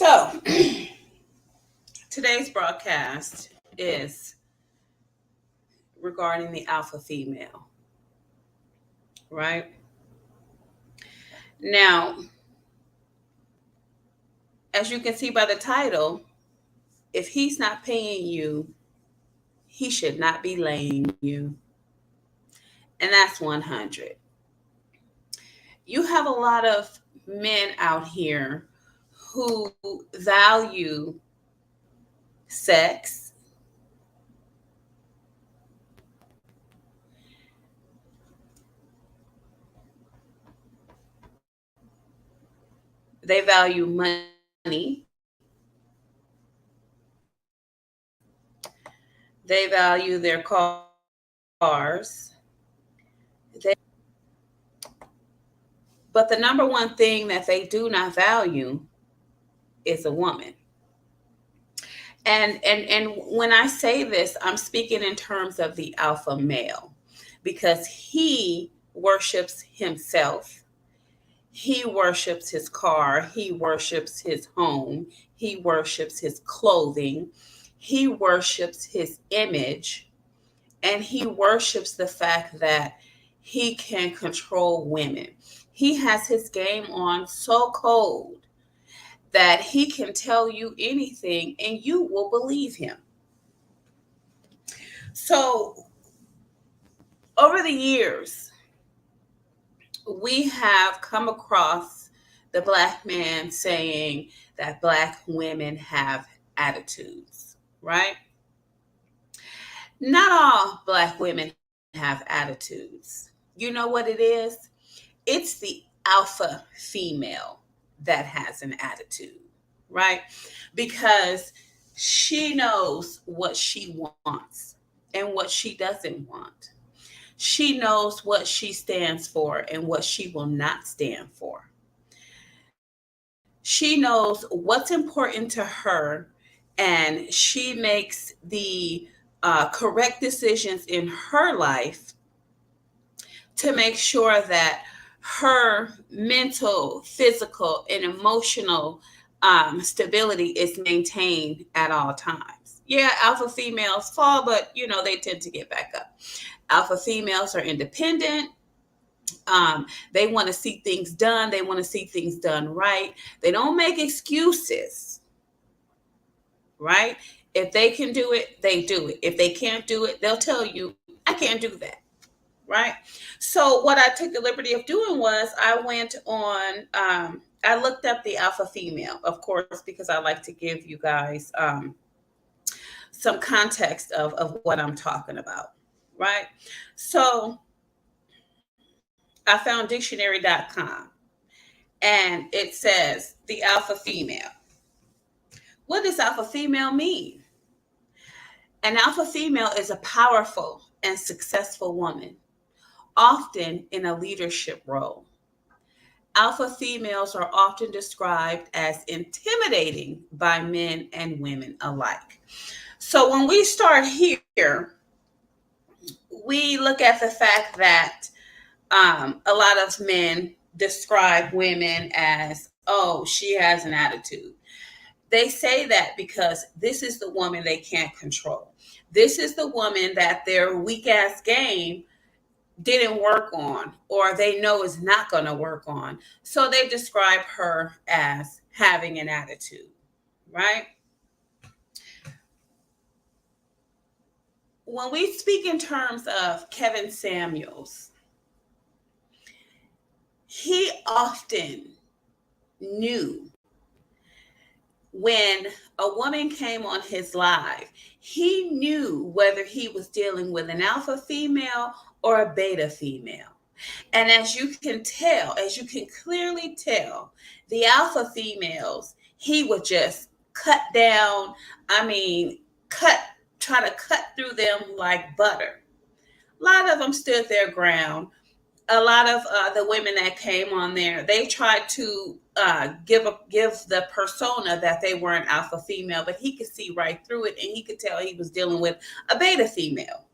So, today's broadcast is regarding the alpha female, right? Now, as you can see by the title, if he's not paying you, he should not be laying you. And that's 100. You have a lot of men out here who value sex, they value money, they value their cars, they, but the number one thing that they do not value is a woman. And when I say this, I'm speaking in terms of the alpha male because he worships himself. He worships his car, he worships his home, he worships his clothing, he worships his image, and he worships the fact that he can control women. He has his game on so cold that he can tell you anything and you will believe him. So, over the years, we have come across the black man saying that black women have attitudes, right? Not all black women have attitudes. You know what it is? It's the alpha female that has an attitude, right? Because she knows what she wants and what she doesn't want. She knows what she stands for and what she will not stand for. She knows what's important to her, and she makes the correct decisions in her life to make sure that her mental, physical, and emotional stability is maintained at all times. Yeah, alpha females fall, but they tend to get back up. Alpha females are independent. They want to see things done. They want to see things done right. They don't make excuses, right? If they can do it, they do it. If they can't do it, they'll tell you, I can't do that, right? So what I took the liberty of doing was I went on, I looked up the alpha female, of course, because I like to give you guys some context of what I'm talking about, right? So I found dictionary.com and it says the alpha female. What does alpha female mean? An alpha female is a powerful and successful woman, often in a leadership role. Alpha females are often described as intimidating by men and women alike. So when we start here, we look at the fact that a lot of men describe women as, oh, she has an attitude. They say that because this is the woman they can't control. This is the woman that their weak ass game didn't work on, or they know is not going to work on. So they describe her as having an attitude, right? When we speak in terms of Kevin Samuels, he often knew when a woman came on his live, he knew whether he was dealing with an alpha female or a beta female. And as you can tell, as you can clearly tell, the alpha females, he would just cut down, I mean, try to cut through them like butter. A lot of them stood their ground. A lot of the women that came on there, they tried to give the persona that they were an alpha female, but he could see right through it, and he could tell he was dealing with a beta female.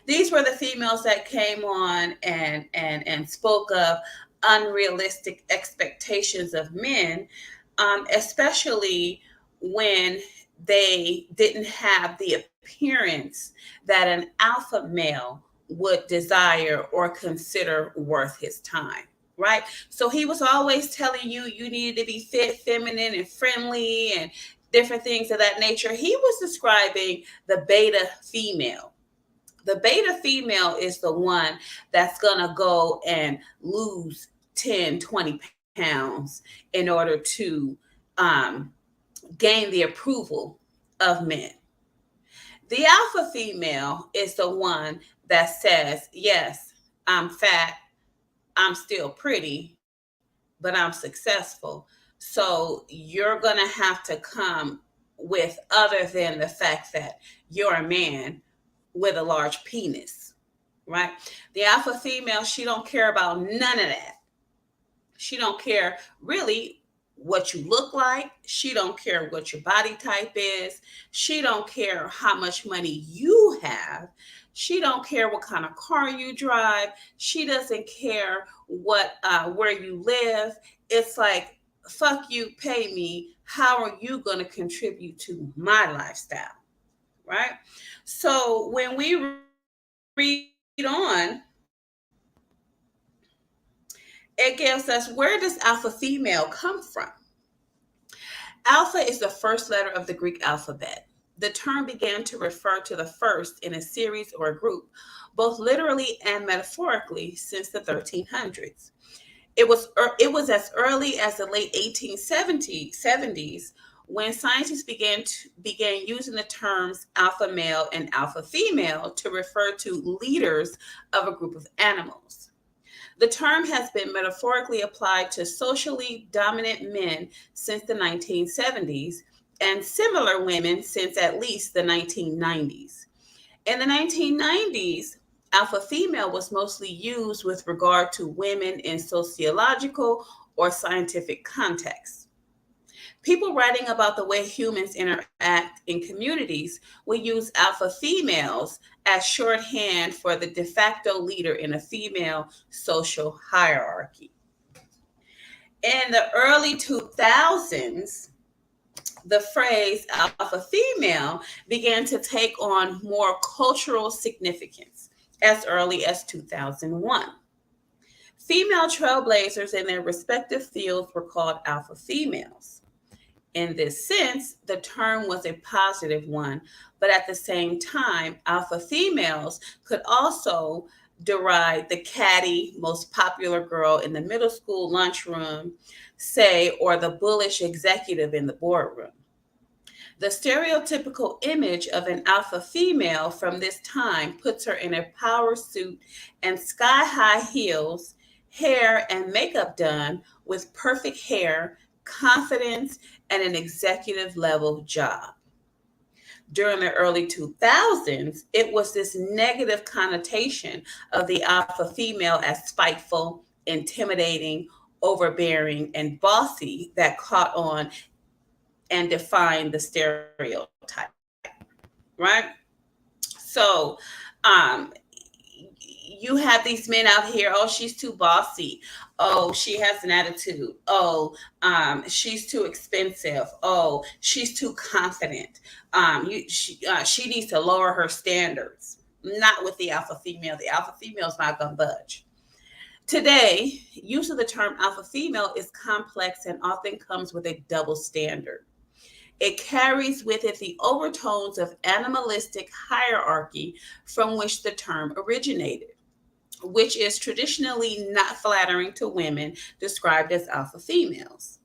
These were the females that came on and spoke of unrealistic expectations of men, especially when they didn't have the appearance that an alpha male would desire or consider worth his time, right? So he was always telling you you needed to be fit, feminine, and friendly, and different things of that nature. He was describing the beta female. The beta female is the one that's going to go and lose 10, 20 pounds in order to um, gain the approval of men. The alpha female is the one that says, yes, I'm fat, I'm still pretty, but I'm successful. So you're going to have to come with other than the fact that you're a man with a large penis, right? The alpha female, she don't care about none of that. She don't care really what you look like. She don't care what your body type is. She don't care how much money you have. She don't care what kind of car you drive. She doesn't care what where you live. It's like, fuck you, pay me. How are you going to contribute to my lifestyle, right? So when we read on, it gives us, where does alpha female come from? Alpha is the first letter of the Greek alphabet. The term began to refer to the first in a series or a group, both literally and metaphorically, since the 1300s. It was as early as the late 1870s when scientists began using the terms alpha male and alpha female to refer to leaders of a group of animals. The term has been metaphorically applied to socially dominant men since the 1970s and similar women since at least the 1990s. In the 1990s, alpha female was mostly used with regard to women in sociological or scientific contexts. People writing about the way humans interact in communities will use alpha females as shorthand for the de facto leader in a female social hierarchy. In the early 2000s, the phrase alpha female began to take on more cultural significance as early as 2001. Female trailblazers in their respective fields were called alpha females. In this sense, the term was a positive one, but at the same time, alpha females could also deride the catty, most popular girl in the middle school lunchroom, say, or the bullish executive in the boardroom. The stereotypical image of an alpha female from this time puts her in a power suit and sky high heels, hair and makeup done with perfect hair, confidence, and an executive level job. During the early 2000s, it was this negative connotation of the alpha female as spiteful, intimidating, overbearing, and bossy that caught on and defined the stereotype, right? So, um, you have these men out here. Oh, she's too bossy. Oh, she has an attitude. Oh, she's too expensive. Oh, she's too confident. She needs to lower her standards. Not with the alpha female. The alpha female is not going to budge. Today, use of the term alpha female is complex and often comes with a double standard. It carries with it the overtones of animalistic hierarchy from which the term originated, which is traditionally not flattering to women described as alpha females.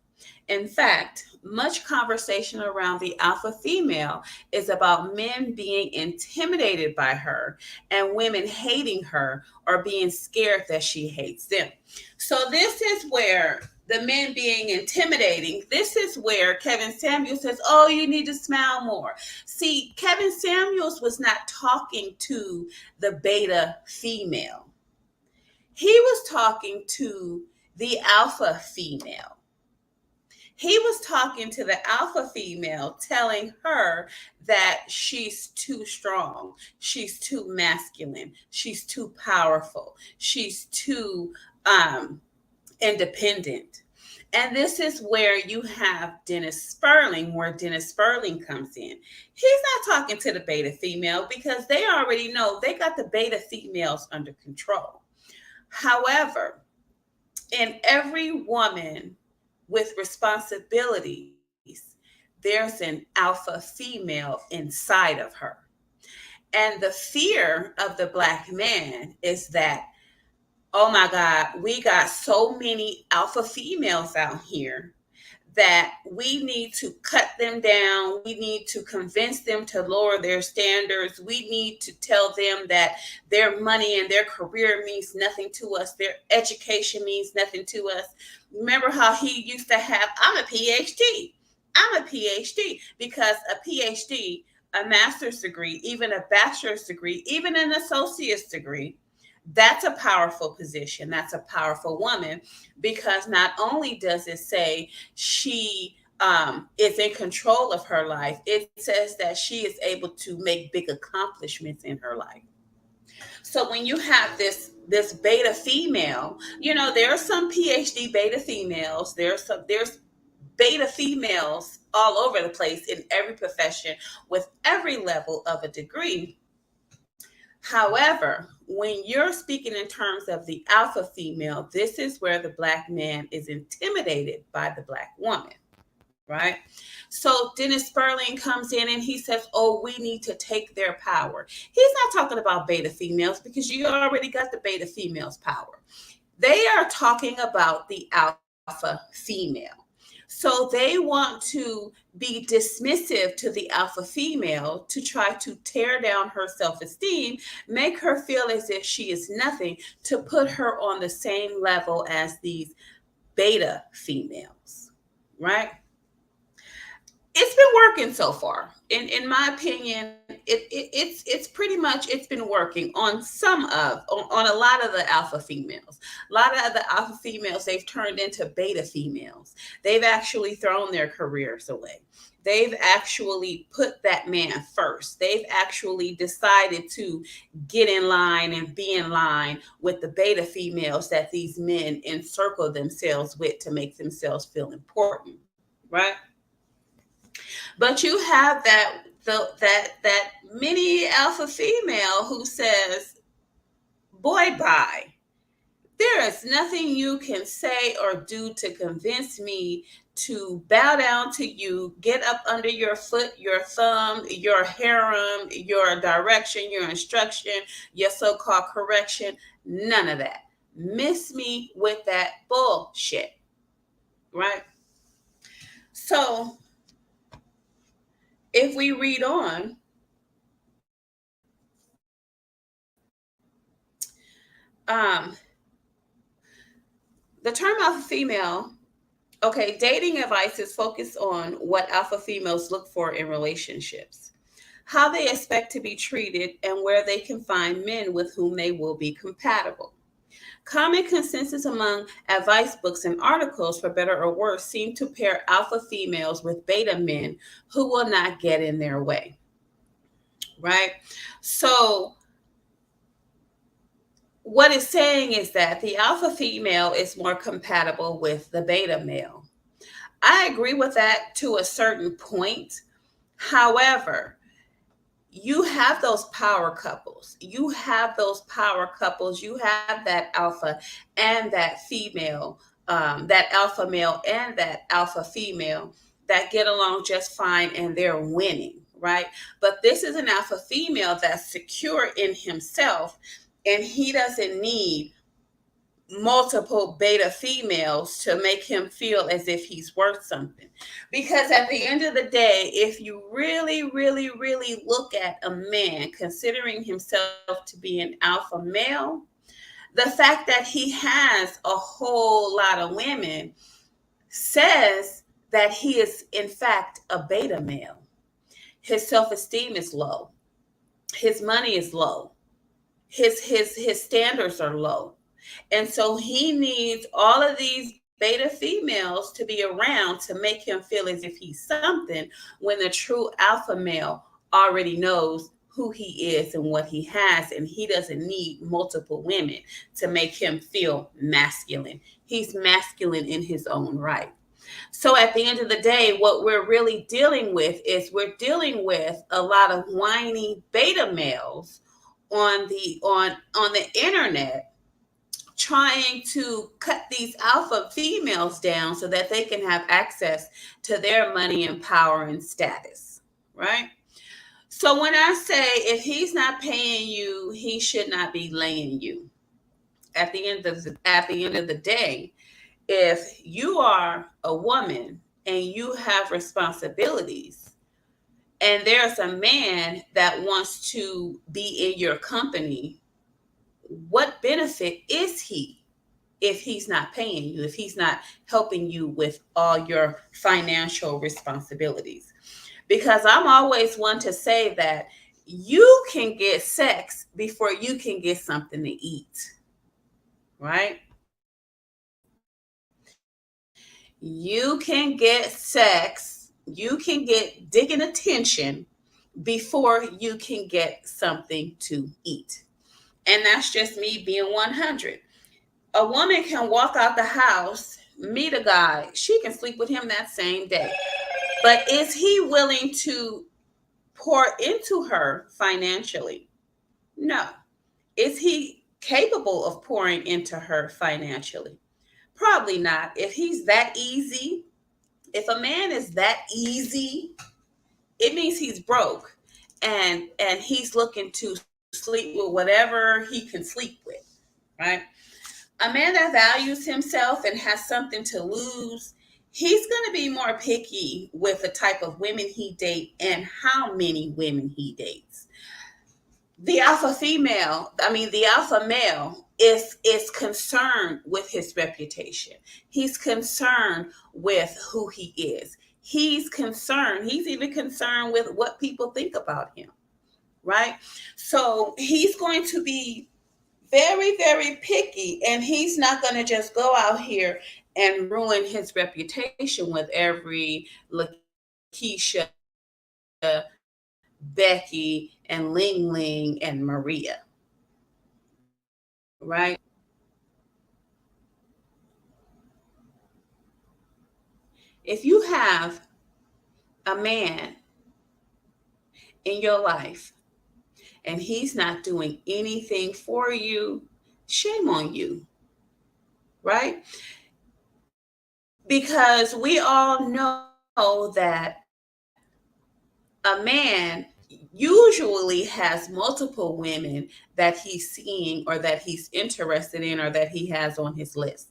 In fact, much conversation around the alpha female is about men being intimidated by her and women hating her or being scared that she hates them. So, this is where the men being intimidating, this is where Kevin Samuels says, oh, you need to smile more. See, Kevin Samuels was not talking to the beta female, he was talking to the alpha female. He was talking to the alpha female, telling her that she's too strong, she's too masculine, she's too powerful, she's too independent. And this is where you have Dennis Sperling, where Dennis Sperling comes in. He's not talking to the beta female because they already know they got the beta females under control. However, in every woman with responsibilities, there's an alpha female inside of her. And the fear of the black man is that, oh my God, we got so many alpha females out here that we need to cut them down. We need to convince them to lower their standards. We need to tell them that their money and their career means nothing to us. Their education means nothing to us. Remember how he used to have, I'm a PhD. I'm a PhD because a PhD, a master's degree, even a bachelor's degree, even an associate's degree, that's a powerful position. That's a powerful woman because not only does it say she is in control of her life, it says that she is able to make big accomplishments in her life. So when you have this beta female, there are some PhD beta females. There's beta females all over the place in every profession with every level of a degree. However, when you're speaking in terms of the alpha female, this is where the black man is intimidated by the black woman, right? So Dennis Sperling comes in and he says, oh, we need to take their power. He's not talking about beta females because you already got the beta females' power. They are talking about the alpha female. So they want to be dismissive to the alpha female to try to tear down her self-esteem, make her feel as if she is nothing, to put her on the same level as these beta females, right? It's been working so far. In my opinion, it's pretty much, it's been working on on a lot of the alpha females. A lot of the alpha females, they've turned into beta females. They've actually thrown their careers away. They've actually put that man first. They've actually decided to get in line and be in line with the beta females that these men encircle themselves with to make themselves feel important, right? But you have that mini alpha female who says, boy, bye. There is nothing you can say or do to convince me to bow down to you, get up under your foot, your thumb, your harem, your direction, your instruction, your so-called correction. None of that. Miss me with that bullshit, right? So if we read on, the term alpha female, okay, dating advice is focused on what alpha females look for in relationships, how they expect to be treated, and where they can find men with whom they will be compatible. Common consensus among advice books and articles, for better or worse, seem to pair alpha females with beta men who will not get in their way, right? So what it's saying is that the alpha female is more compatible with the beta male. I agree with that to a certain point. However, you have those power couples. You have those power couples. You have that alpha and that female, that alpha male and that alpha female that get along just fine and they're winning, right? But this is an alpha female that's secure in himself and he doesn't need multiple beta females to make him feel as if he's worth something. Because at the end of the day, if you really, really, really look at a man considering himself to be an alpha male, the fact that he has a whole lot of women says that he is in fact a beta male. His self-esteem is low. His money is low. His standards are low. And so he needs all of these beta females to be around to make him feel as if he's something when the true alpha male already knows who he is and what he has, and he doesn't need multiple women to make him feel masculine. He's masculine in his own right. So at the end of the day, what we're really dealing with is we're dealing with a lot of whiny beta males on the internet, trying to cut these alpha females down so that they can have access to their money and power and status, right? So when I say if he's not paying you, he should not be laying you. At the end of the day, if you are a woman and you have responsibilities, and there's a man that wants to be in your company, what benefit is he if he's not paying you, if he's not helping you with all your financial responsibilities? Because I'm always one to say that you can get sex before you can get something to eat, right? You can get sex, you can get digging attention before you can get something to eat. And that's just me being 100. A woman can walk out the house, meet a guy, she can sleep with him that same day. But is he willing to pour into her financially? No. Is he capable of pouring into her financially? Probably not. If he's that easy, if a man is that easy, it means he's broke, and he's looking to sleep with whatever he can sleep with, right? A man that values himself and has something to lose, he's going to be more picky with the type of women he dates and how many women he dates. The alpha male is concerned with his reputation. He's concerned with who he is. He's even concerned with what people think about him, right? So he's going to be very, very picky, and he's not going to just go out here and ruin his reputation with every Lakeisha, Becky, and Ling Ling and Maria, right? If you have a man in your life and he's not doing anything for you, shame on you, right? Because we all know that a man usually has multiple women that he's seeing or that he's interested in or that he has on his list.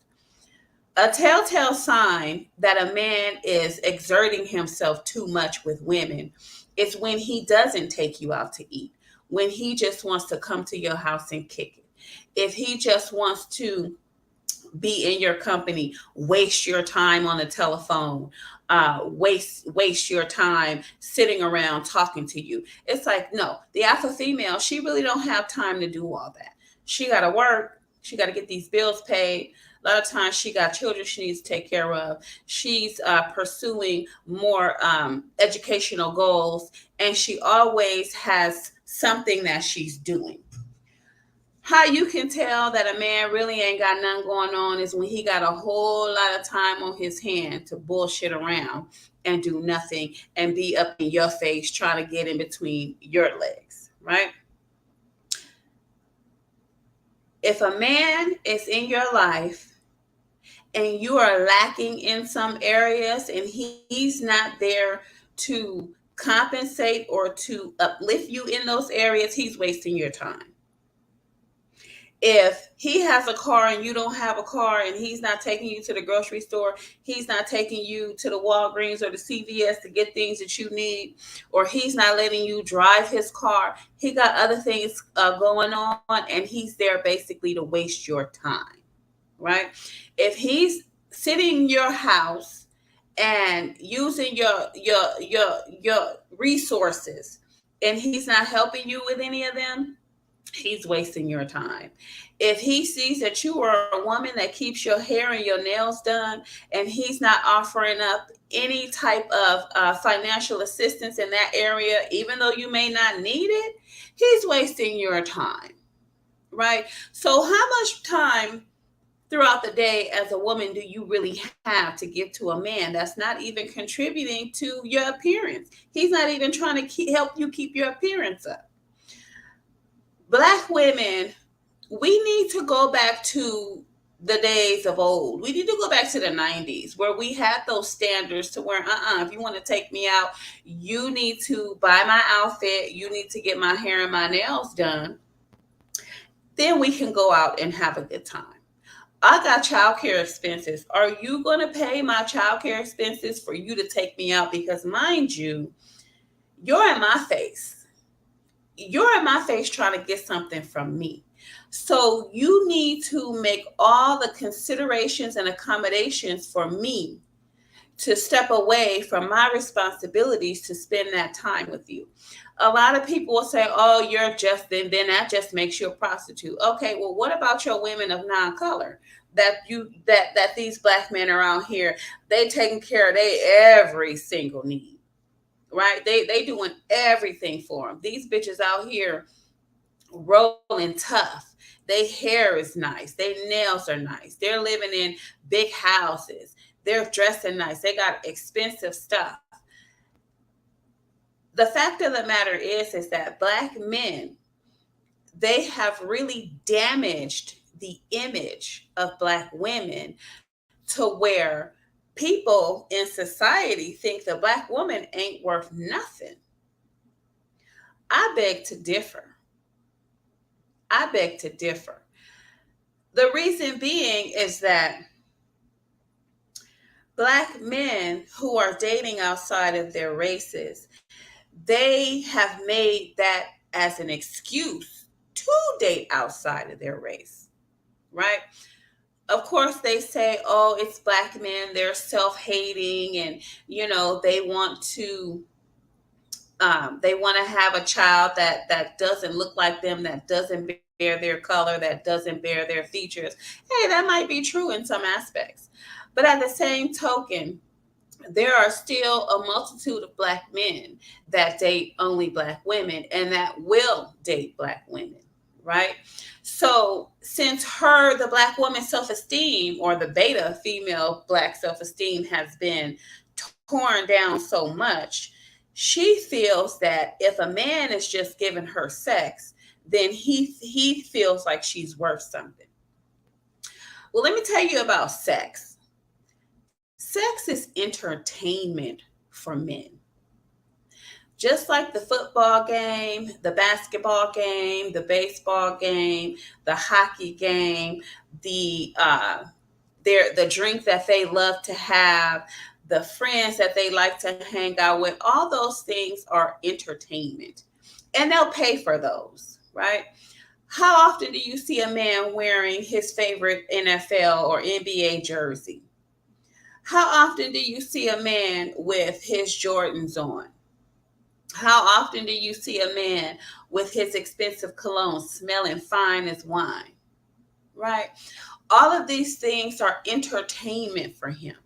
A telltale sign that a man is exerting himself too much with women is when he doesn't take you out to eat, when he just wants to come to your house and kick it. If he just wants to be in your company, waste your time on the telephone, waste your time sitting around talking to you. It's like, no, the alpha female, she really don't have time to do all that. She got to work. She got to get these bills paid. A lot of times she got children she needs to take care of. She's pursuing more educational goals, and she always has something that she's doing. How you can tell that a man really ain't got nothing going on is when he got a whole lot of time on his hand to bullshit around and do nothing and be up in your face trying to get in between your legs, right? If a man is in your life and you are lacking in some areas and he's not there to compensate or to uplift you in those areas, he's wasting your time. If he has a car and you don't have a car and he's not taking you to the grocery store, he's not taking you to the Walgreens or the CVS to get things that you need, or he's not letting you drive his car, he got other things going on, and he's there basically to waste your time, right? If he's sitting in your house and using your resources and he's not helping you with any of them, he's wasting your time. If he sees that you are a woman that keeps your hair and your nails done, and he's not offering up any type of financial assistance in that area, even though you may not need it, he's wasting your time, right? So, how much time throughout the day as a woman do you really have to give to a man that's not even contributing to your appearance? He's not even trying to help you keep your appearance up. Black women, we need to go back to the days of old. We need to go back to the 90s where we had those standards to where, if you want to take me out, you need to buy my outfit, you need to get my hair and my nails done. Then we can go out and have a good time. I got childcare expenses. Are you going to pay my childcare expenses for you to take me out? Because mind you, you're in my face. You're in my face trying to get something from me. So you need to make all the considerations and accommodations for me to step away from my responsibilities to spend that time with you. A lot of people will say, oh, you're just, then that just makes you a prostitute. Okay, well, what about your women of non-color? That these black men around here, they taking care of their every single need, right? They doing everything for them. These bitches out here rolling tough. Their hair is nice. Their nails are nice. They're living in big houses. They're dressing nice. They got expensive stuff. The fact of the matter is that black men, they have really damaged the image of black women to where people in society think the black woman ain't worth nothing. I beg to differ. I beg to differ. The reason being is that black men who are dating outside of their races, they have made that as an excuse to date outside of their race, right? Of course, they say, oh, it's black men, they're self-hating, and they want to have a child that doesn't look like them, that doesn't bear their color, that doesn't bear their features. Hey, that might be true in some aspects. But at the same token, there are still a multitude of black men that date only black women and that will date black women, right? So since the black woman's self-esteem, or the beta female black self-esteem, has been torn down so much, she feels that if a man is just giving her sex, then he feels like she's worth something. Well, let me tell you about sex. Sex is entertainment for men. Just like the football game, the basketball game, the baseball game, the hockey game, the drink that they love to have, the friends that they like to hang out with, all those things are entertainment. And they'll pay for those, right? How often do you see a man wearing his favorite NFL or NBA jersey? How often do you see a man with his Jordans on? How often do you see a man with his expensive cologne smelling fine as wine? Right? All of these things are entertainment for him,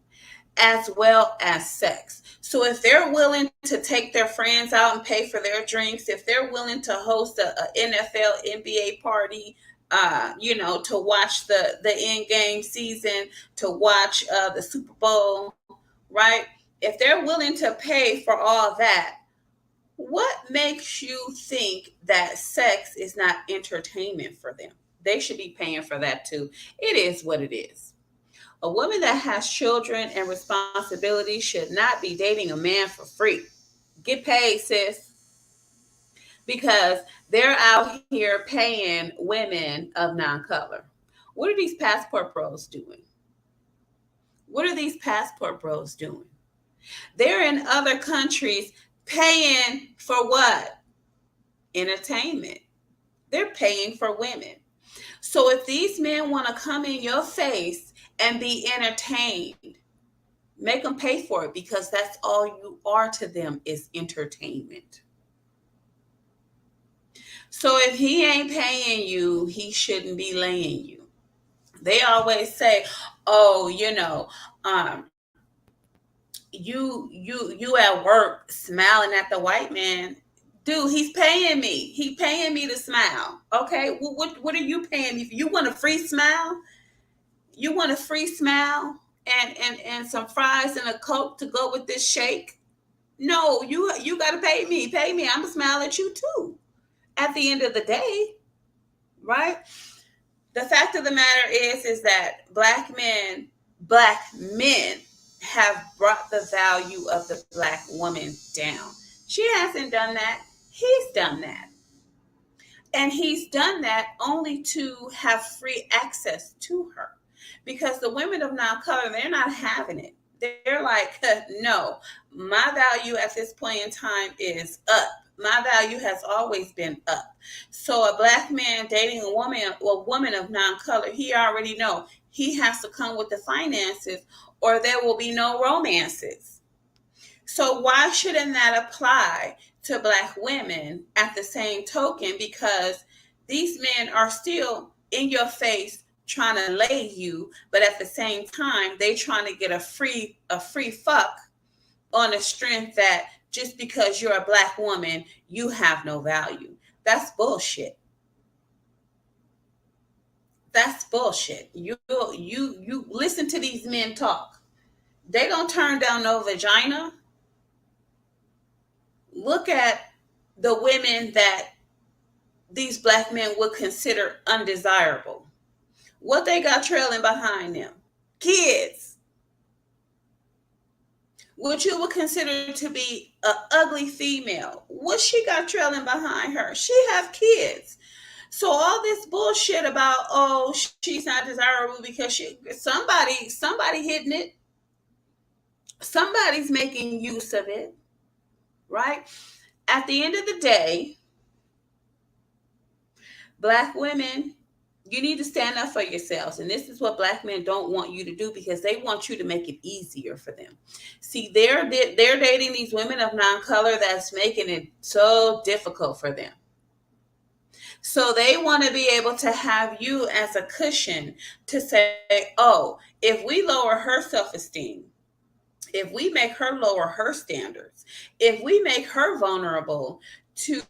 as well as sex. So if they're willing to take their friends out and pay for their drinks, if they're willing to host a NFL, NBA party, to watch the end game season, to watch the Super Bowl, right? If they're willing to pay for all that, what makes you think that sex is not entertainment for them? They should be paying for that too. It is what it is. A woman that has children and responsibilities should not be dating a man for free. Get paid, sis. Because they're out here paying women of non-color. What are these passport bros doing? What are these passport bros doing? They're in other countries paying for what? Entertainment. They're paying for women. So if these men want to come in your face and be entertained, make them pay for it, because that's all you are to them, is entertainment. So if he ain't paying you, he shouldn't be laying you. They always say, "Oh, um, you at work smiling at the white man." Dude, he's paying me. He paying me to smile. Okay, what are you paying me for? You want a free smile? You want a free smile and some fries and a Coke to go with this shake? No, you got to pay me. Pay me. I'm gonna smile at you too. At the end of the day, right? The fact of the matter is that black men have brought the value of the black woman down. She hasn't done that. He's done that. And he's done that only to have free access to her. Because the women of non-color, they're not having it. They're like, no, my value at this point in time is up. My value has always been up. So a black man dating a woman of non-color, he already know he has to come with the finances or there will be no romances. So why shouldn't that apply to black women at the same token? Because these men are still in your face trying to lay you, but at the same time, they trying to get a free fuck on the strength that just because you're a black woman, you have no value. That's bullshit. That's bullshit. You listen to these men talk. They don't turn down no vagina. Look at the women that these black men would consider undesirable. What they got trailing behind them? Kids. What you would consider to be an ugly female. What she got trailing behind her? She have kids. So all this bullshit about, oh, she's not desirable because somebody hitting it. Somebody's making use of it, right? At the end of the day, black women, you need to stand up for yourselves. And this is what black men don't want you to do because they want you to make it easier for them. See, they're dating these women of non-color that's making it so difficult for them. So they want to be able to have you as a cushion to say, oh, if we lower her self-esteem, if we make her lower her standards, if we make her vulnerable to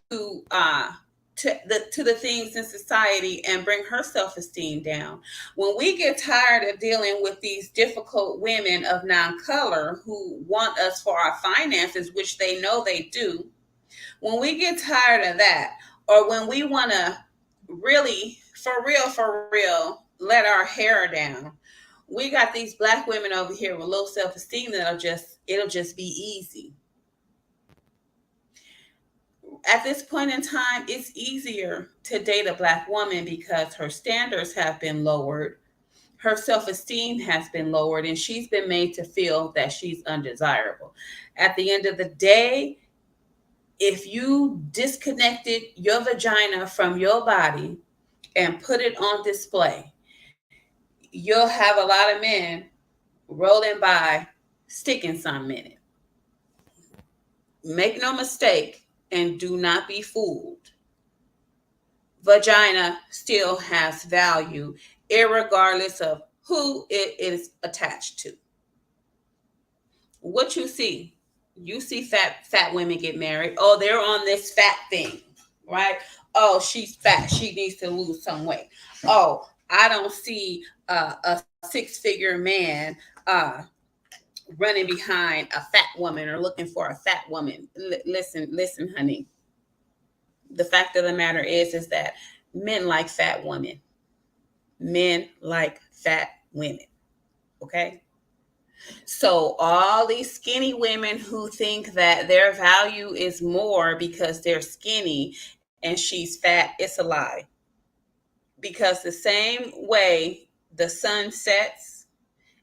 uh to the things in society and bring her self-esteem down. When we get tired of dealing with these difficult women of non-color who want us for our finances, which they know they do, when we get tired of that, or when we want to really, for real, let our hair down, we got these black women over here with low self-esteem it'll just be easy. At this point in time, it's easier to date a black woman because her standards have been lowered, her self-esteem has been lowered, and she's been made to feel that she's undesirable. At the end of the day, if you disconnected your vagina from your body and put it on display, you'll have a lot of men rolling by sticking some in it. Make no mistake and do not be fooled. Vagina still has value, irregardless of who it is attached to. What you see fat women get married. Oh, they're on this fat thing, right? Oh, she's fat. She needs to lose some weight. Oh, I don't see a six-figure man running behind a fat woman or looking for a fat woman. Listen, honey. The fact of the matter is that men like fat women. Men like fat women. Okay? So all these skinny women who think that their value is more because they're skinny and she's fat, it's a lie. Because the same way the sun sets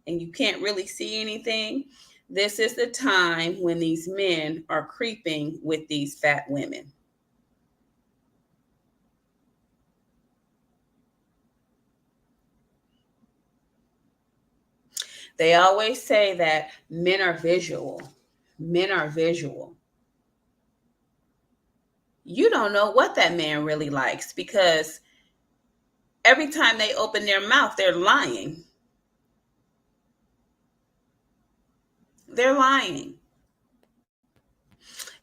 and you can't really see anything, this is the time when these men are creeping with these fat women. They always say that men are visual. Men are visual. you don't know what that man really likes, because every time they open their mouth, they're lying. They're lying.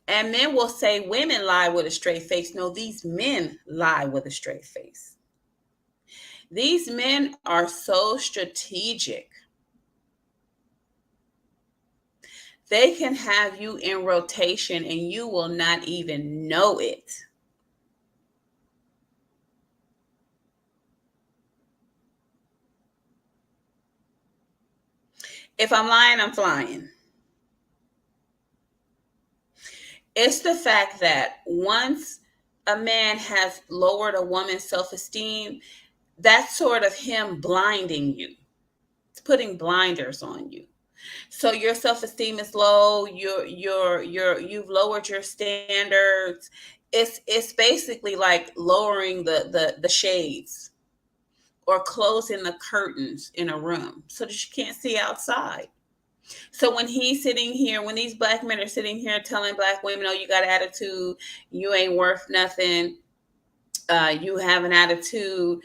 And men will say women lie with a straight face. No, these men lie with a straight face. These men are so strategic. They can have you in rotation and you will not even know it. If I'm lying, I'm flying. It's the fact that once a man has lowered a woman's self esteem, that's sort of him blinding you. It's putting blinders on you. So your self-esteem is low, you've lowered your standards. It's basically like lowering the shades or closing the curtains in a room so that you can't see outside. So when these black men are sitting here telling black women, oh, you got attitude, you ain't worth nothing, you have an attitude,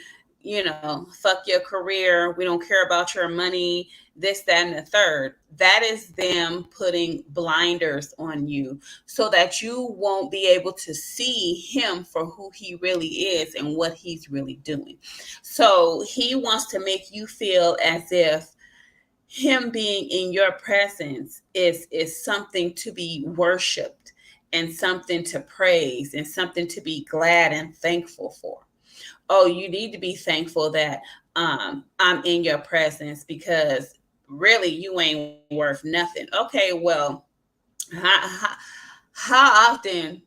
fuck your career, we don't care about your money, this, that, and the third. That is them putting blinders on you so that you won't be able to see him for who he really is and what he's really doing. So he wants to make you feel as if him being in your presence is something to be worshiped and something to praise and something to be glad and thankful for. Oh, you need to be thankful that I'm in your presence, because really you ain't worth nothing. Okay, well, how often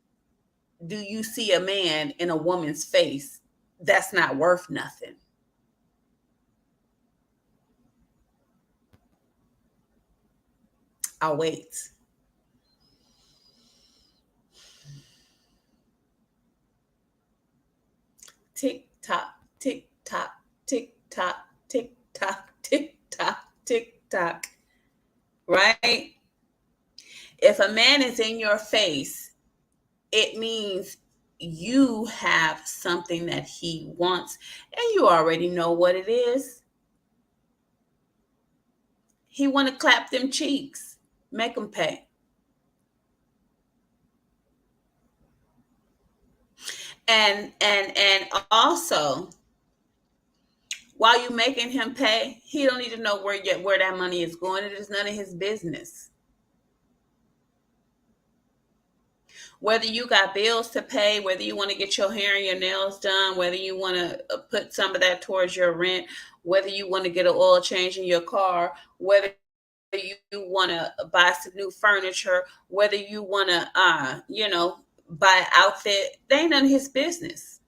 do you see a man in a woman's face that's not worth nothing? I'll wait. Tick tock, tick tock, tick tock, tick tock, tick tock, tick tock. Right? If a man is in your face, it means you have something that he wants and you already know what it is. He want to clap them cheeks, make them pay. And also, while you making him pay, he don't need to know where that money is going. It is none of his business. Whether you got bills to pay, whether you want to get your hair and your nails done, whether you want to put some of that towards your rent, whether you want to get an oil change in your car, whether you want to buy some new furniture, whether you want to, buy an outfit, they ain't none of his business.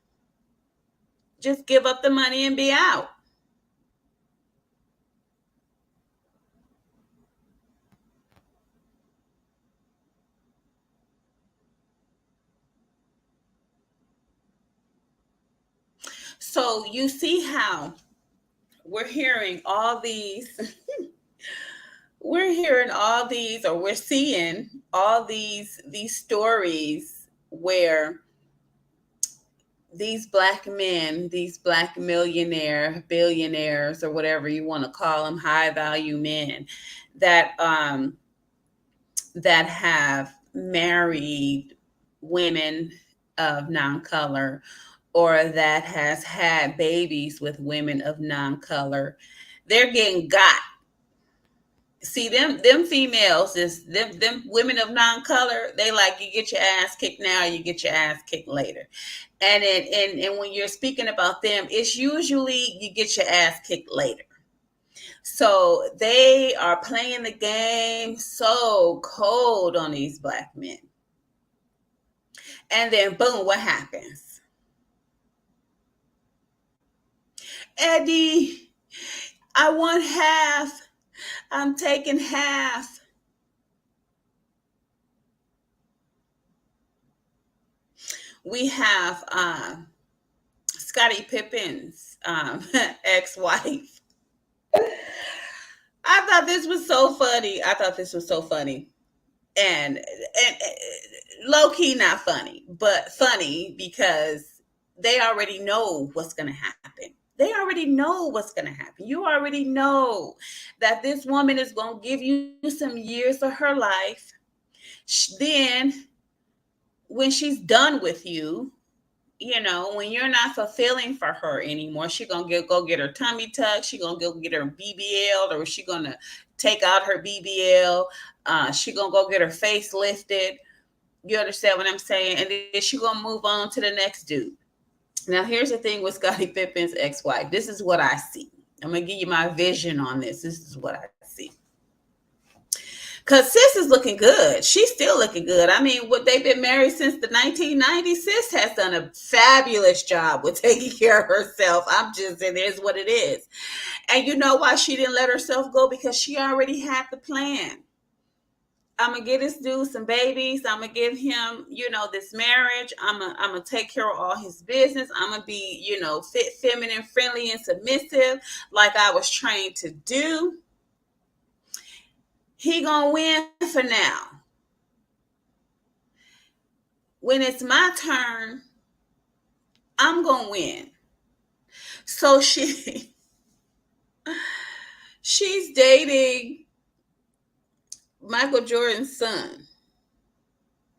Just give up the money and be out. So you see how we're hearing all these we're hearing all these, or we're seeing all these stories where these black men, these black millionaire billionaires, or whatever you want to call them, high value men that that have married women of non-color, or that has had babies with women of non-color, they're getting got. See, them females, is them women of non-color, they like, you get your ass kicked now, you get your ass kicked later. And when you're speaking about them, it's usually you get your ass kicked later. So they are playing the game so cold on these black men. And then boom, what happens? Eddie, I want half. I'm taking half. We have Scottie Pippen's ex-wife. I thought this was so funny. I thought this was so funny. and low key not funny, but funny because they already know what's going to happen. They already know what's going to happen. You already know that this woman is going to give you some years of her life. Then when she's done with you, when you're not fulfilling for her anymore, she gonna go get her tummy tucked. She gonna go get her BBL, or she gonna take out her BBL. She gonna go get her face lifted. You understand what I'm saying? And then she gonna move on to the next dude. Now, here's the thing with Scottie Pippen's ex-wife. This is what I see. I'm gonna give you my vision on this. This is what I see. Because sis is looking good. She's still looking good. I mean, what they've been married since the 1990s. Sis has done a fabulous job with taking care of herself. It is what it is. And you know why she didn't let herself go? Because she already had the plan. I'm gonna get this dude some babies. I'm gonna give him, this marriage. I'm gonna take care of all his business. I'm gonna be, fit, feminine, friendly, and submissive, like I was trained to do. He gonna win for now. When it's my turn, I'm gonna win. So she's dating Michael Jordan's son,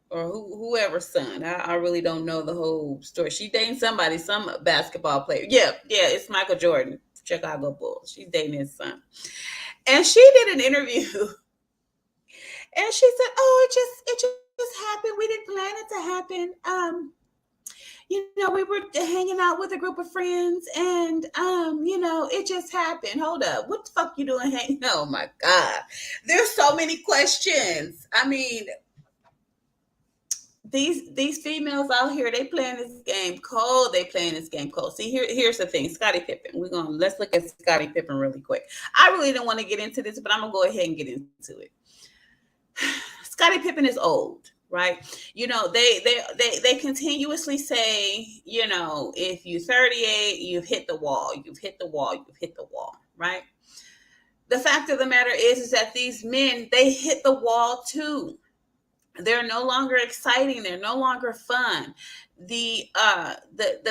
or whoever's son. I really don't know the whole story. She's dating somebody, some basketball player. Yeah, it's Michael Jordan, Chicago Bulls. She's dating his son. And she did an interview and she said, "Oh, it just happened. We didn't plan it to happen. We were hanging out with a group of friends and, it just happened. Hold up. What the fuck you doing hanging? Oh my God. There's so many questions. I mean, these females out here, they playing this game cold. See, here's the thing. Scottie Pippen. Let's look at Scottie Pippen really quick. I really don't want to get into this, but I'm going to go ahead and get into it. Scottie Pippen is old. Right. They continuously say, if you're 38, you've hit the wall, right? The fact of the matter is that these men, they hit the wall too. They're no longer exciting. They're no longer fun. The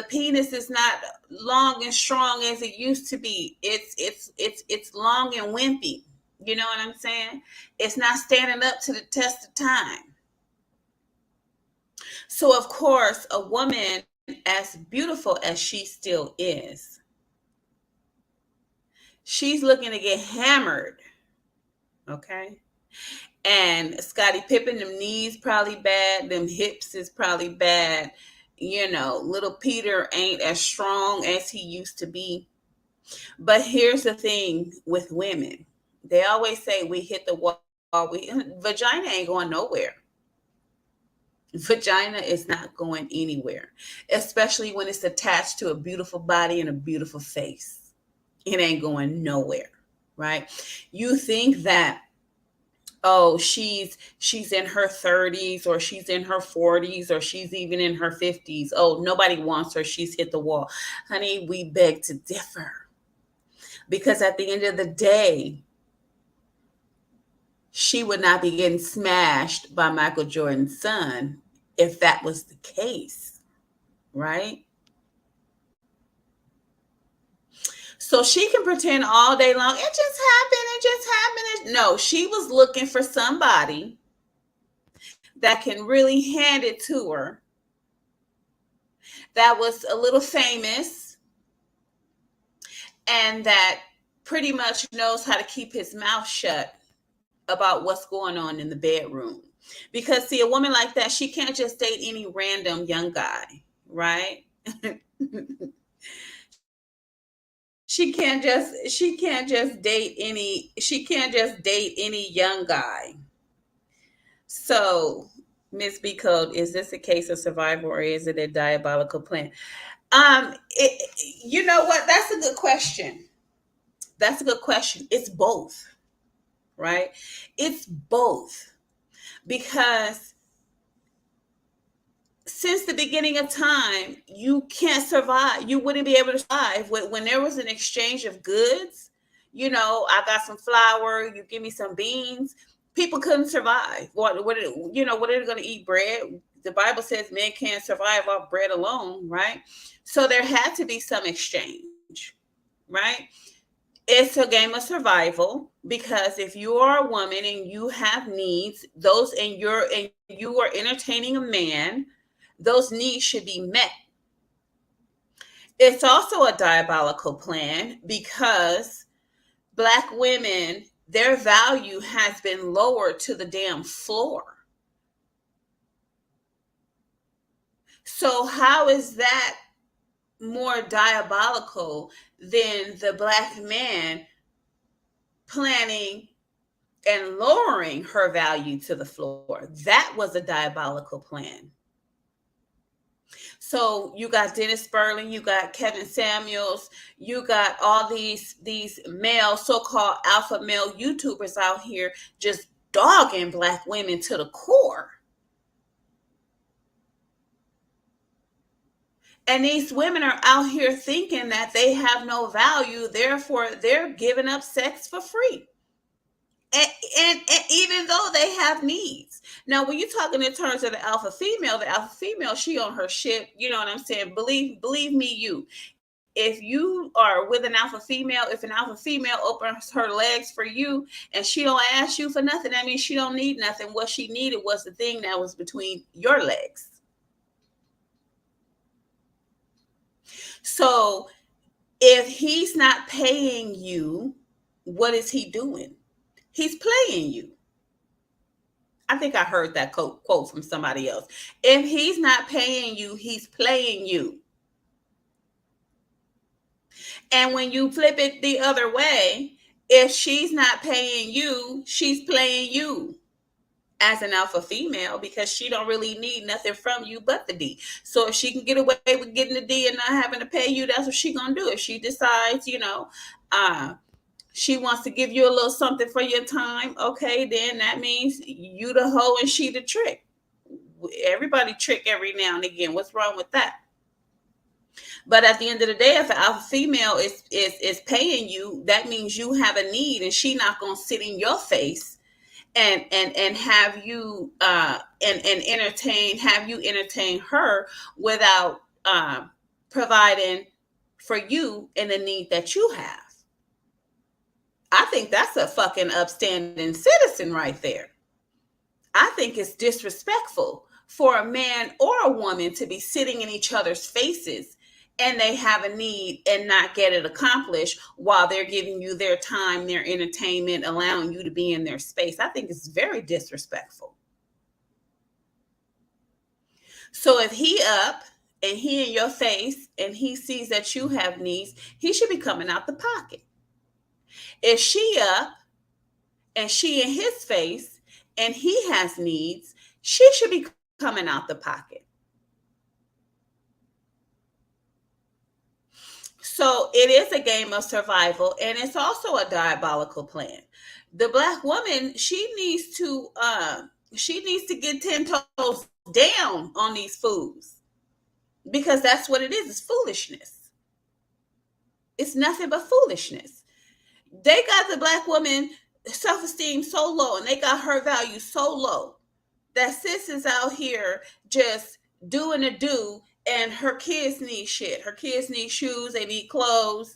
penis is not long and strong as it used to be. It's long and wimpy. You know what I'm saying? It's not standing up to the test of time. So, of course, a woman as beautiful as she still is, she's looking to get hammered. Okay. And Scottie Pippen, them knees probably bad. Them hips is probably bad. Little Peter ain't as strong as he used to be. But here's the thing with women. They always say we hit the wall. Vagina ain't going nowhere. Vagina is not going anywhere, especially when it's attached to a beautiful body and a beautiful face. It ain't going nowhere, right? You think that, oh, she's in her 30s, or she's in her 40s, or she's even in her 50s. Oh, nobody wants her. She's hit the wall. Honey, we beg to differ. Because at the end of the day, she would not be getting smashed by Michael Jordan's son if that was the case, right? So she can pretend all day long, it just happened. No, she was looking for somebody that can really hand it to her, that was a little famous, and that pretty much knows how to keep his mouth shut about what's going on in the bedroom. Because, see, a woman like that, she can't just date any random young guy, right? she can't just date any young guy. So, Miss B Code, is this a case of survival, or is it a diabolical plan? You know what? That's a good question. It's both, right? It's both. Because since the beginning of time, you can't survive. You wouldn't be able to survive when there was an exchange of goods. I got some flour, you give me some beans. People couldn't survive. What are they going to eat? Bread? The Bible says men can't survive off bread alone, right? So there had to be some exchange, right? It's a game of survival, because if you are a woman and you have needs, those and you are entertaining a man, those needs should be met. It's also a diabolical plan because black women, their value has been lowered to the damn floor. So how is that more diabolical than the black man planning and lowering her value to the floor? That was a diabolical plan. So you got Dennis Sperling, you got Kevin Samuels, you got all these male, so-called alpha male YouTubers out here just dogging black women to the core. And these women are out here thinking that they have no value, therefore they're giving up sex for free. And even though they have needs. Now, when you're talking in terms of the alpha female, she on her shit. You know what I'm saying? Believe me, you. If you are with an alpha female, if an alpha female opens her legs for you and she don't ask you for nothing, that means she don't need nothing. What she needed was the thing that was between your legs. So if he's not paying you, what is he doing? He's playing you. I think I heard that quote from somebody else. If he's not paying you, he's playing you. And when you flip it the other way, if she's not paying you, she's playing you as an alpha female, because she don't really need nothing from you but the D. So if she can get away with getting the D and not having to pay you, that's what she gonna do. If she decides, she wants to give you a little something for your time, okay, then that means you the hoe and she the trick. Everybody trick every now and again. What's wrong with that? But at the end of the day, if an alpha female is paying you, that means you have a need, and she not gonna sit in your face and have you and entertain her without providing for you in the need that you have. I think that's a fucking upstanding citizen right there. I think it's disrespectful for a man or a woman to be sitting in each other's faces and they have a need and not get it accomplished while they're giving you their time, their entertainment, allowing you to be in their space. I think it's very disrespectful. So if he up and he in your face and he sees that you have needs, he should be coming out the pocket. If she up and she in his face and he has needs, she should be coming out the pocket. So it is a game of survival, and it's also a diabolical plan. The black woman, she needs to get 10 toes down on these fools, because that's what it is. It's foolishness. It's nothing but foolishness. They got the black woman self-esteem so low, and they got her value so low, that sis is out here just doing a do, and her kids need shit. Her kids need shoes, they need clothes.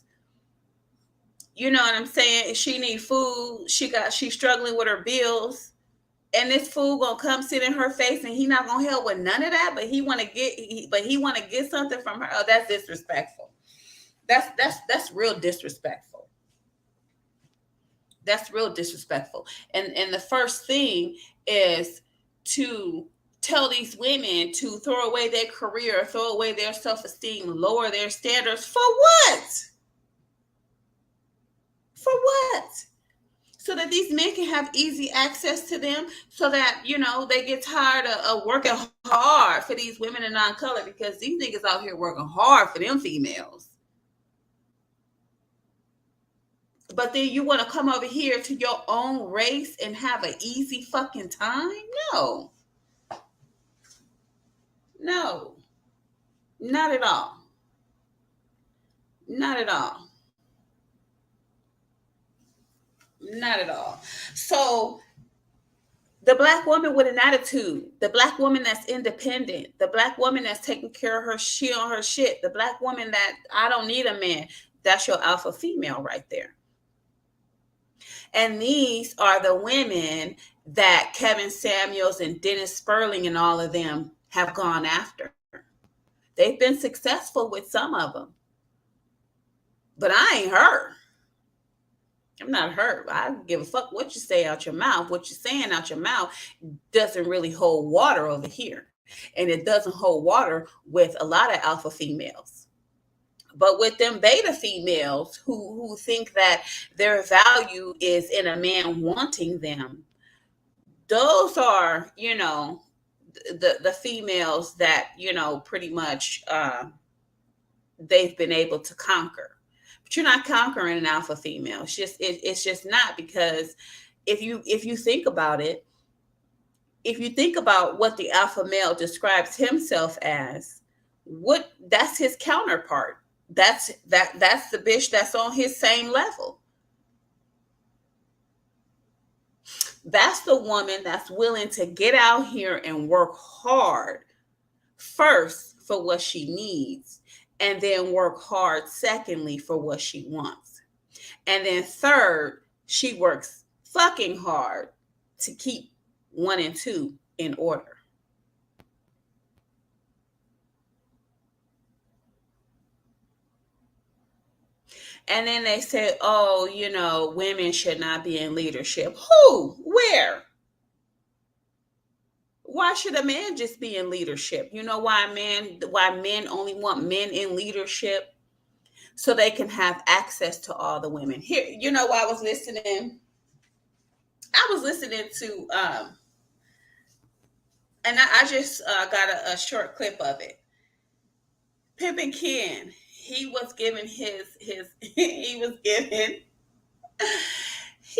You know what I'm saying? She need food. She's struggling with her bills. And this fool gonna come sit in her face, and he not gonna help with none of that, but he wanna get something from her. Oh, that's disrespectful. That's real disrespectful. That's real disrespectful. And the first thing is to tell these women to throw away their career, throw away their self-esteem, lower their standards. For what? For what? So that these men can have easy access to them, so that, they get tired of working hard for these women in non-color, because these niggas out here working hard for them females. But then you want to come over here to your own race and have an easy fucking time? No. No. Not at all. Not at all. Not at all. So The black woman with an attitude, the black woman that's independent, the black woman that's taking care of her shit on her shit, the black woman that I don't need a man. That's your alpha female right there. And these are the women that Kevin Samuels and Dennis Sperling and all of them have gone after. They've been successful with some of them, but I ain't her. I'm not her. I don't give a fuck what you say out your mouth. What you're saying out your mouth doesn't really hold water over here. And it doesn't hold water with a lot of alpha females. But with them beta females who think that their value is in a man wanting them, those are, the females that, pretty much they've been able to conquer. But you're not conquering an alpha female. It's just not, because if you think about it, if you think about what the alpha male describes himself as, what that's his counterpart. That's the bitch that's on his same level. That's the woman that's willing to get out here and work hard first for what she needs, and then work hard secondly for what she wants. And then third, she works fucking hard to keep one and two in order. And then they said, oh, women should not be in leadership. Who? Where? Why should a man just be in leadership? You know why men only want men in leadership? So they can have access to all the women. Here, why I was listening to and I just got a short clip of it. Pimpin' Ken, he was giving he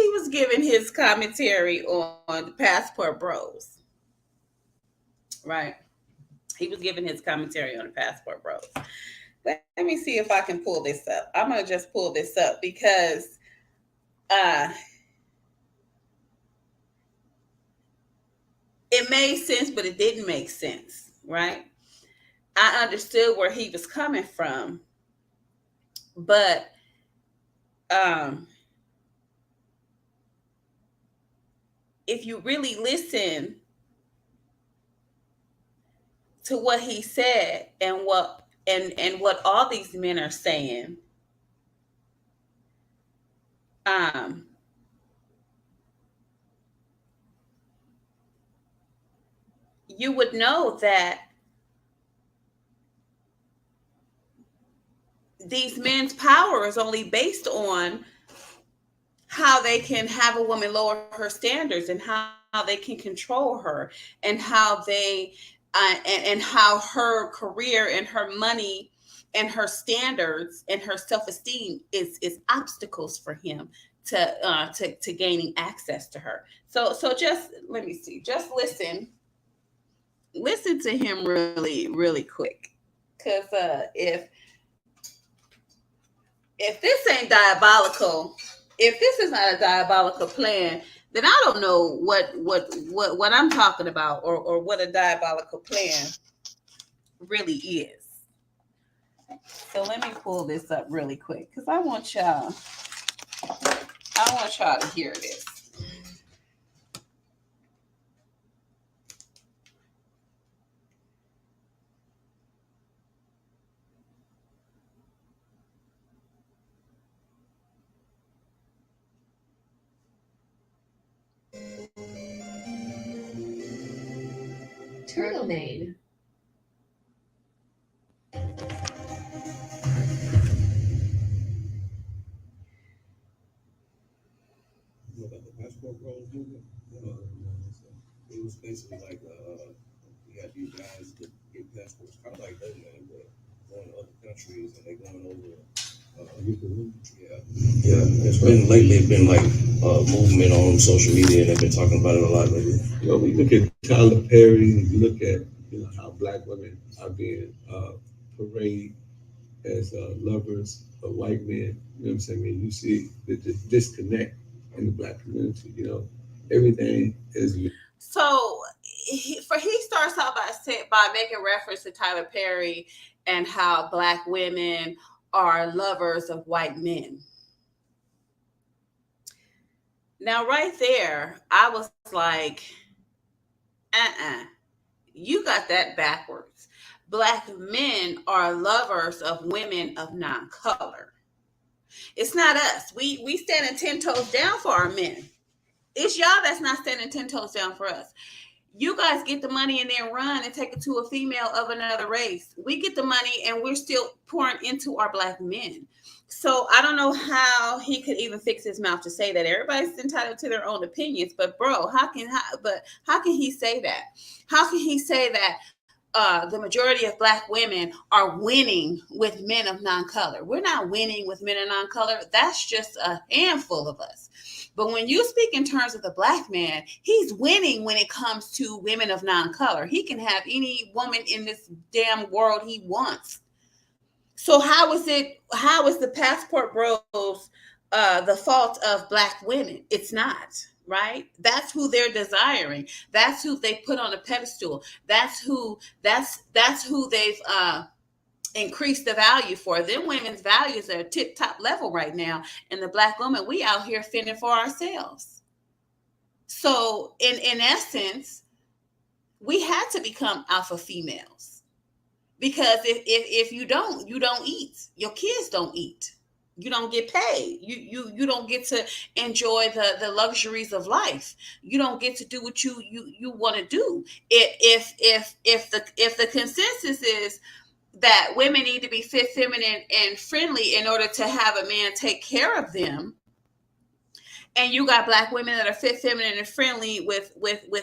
was giving his commentary on the Passport Bros. Right. He was giving his commentary on the Passport Bros. Let me see if I can pull this up. I'm gonna just pull this up because it made sense, but it didn't make sense, right? I understood where he was coming from, but if you really listen to what he said and what all these men are saying, you would know that these men's power is only based on how they can have a woman lower her standards, and how they can control her, and how they and how her career and her money and her standards and her self-esteem is obstacles for him to gaining access to her. So just let me see. Just listen to him really quick, because if this ain't diabolical, if this is not a diabolical plan, then I don't know what I'm talking about, or what a diabolical plan really is. So let me pull this up really quick, because I want y'all to hear this. Turtle name. You know about the Passport Bros movement? It was basically like you got these guys that get passports, kind of like that, man, but going to other countries and they going over. Yeah. It's been lately. It's been like a movement on social media, and they've been talking about it a lot lately. We look at Tyler Perry. You look at how black women are being paraded as lovers of white men. You know what I'm saying? I mean, you see the disconnect in the black community. Everything is. So he starts out by making reference to Tyler Perry and how Black women are lovers of white men. Now, right there, I was like, you got that backwards. Black men are lovers of women of non-color. It's not us. We standing 10 toes down for our men. It's y'all that's not standing 10 toes down for us. You guys get the money and then run and take it to a female of another race. We get the money and we're still pouring into our Black men. So I don't know how he could even fix his mouth to say that. Everybody's entitled to their own opinions, but bro, how can he say that? How can he say that the majority of Black women are winning with men of non-color? We're not winning with men of non-color. That's just a handful of us. But when you speak in terms of the Black man, he's winning when it comes to women of non-color. He can have any woman in this damn world he wants. So how is the passport bros the fault of Black women? It's not, right? That's who they're desiring. That's who they put on a pedestal. That's who they've increase the value for. Them women's values are tip top level right now, and the Black woman, we out here fending for ourselves. So in essence, we had to become alpha females, because if you don't eat, your kids don't eat, you don't get paid, you don't get to enjoy the luxuries of life, you don't get to do what you want to do. If the consensus is that women need to be fit, feminine, and friendly in order to have a man take care of them, and you got Black women that are fit, feminine, and friendly with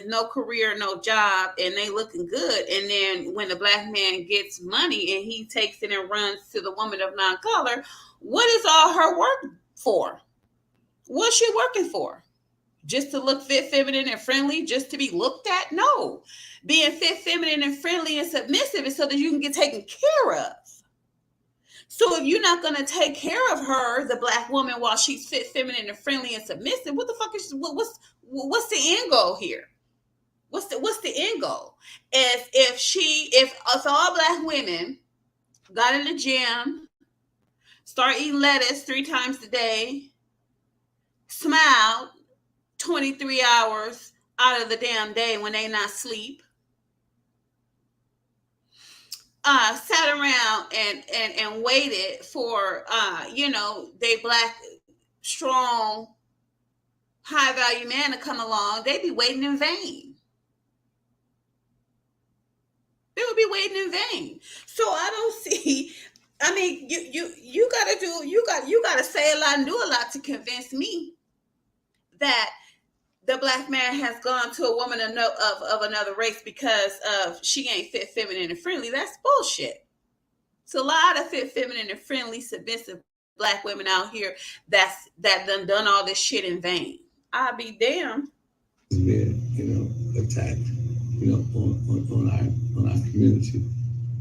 no career, no job, and they looking good, and then when the Black man gets money and he takes it and runs to the woman of non-color, what is all her work for? What's she working for? Just to look fit, feminine, and friendly, just to be looked at? No. Being fit, feminine, and friendly and submissive is so that you can get taken care of. So if you're not going to take care of her, the Black woman, while she's fit, feminine, and friendly and submissive, what the fuck is what's the end goal here? What's the end goal? If all Black women got in the gym, start eating lettuce 3 times a day, smiled 23 hours out of the damn day when they not sleep, sat around and waited for they Black strong high value man to come along, they'd be waiting in vain. They would be waiting in vain. So I don't see, I mean, you gotta say a lot and do a lot to convince me that the Black man has gone to a woman of another race because of she ain't fit, feminine, and friendly. That's bullshit. It's a lot of fit, feminine, and friendly, submissive Black women out here that done all this shit in vain. I'll be damned. Men, attacked, on our community.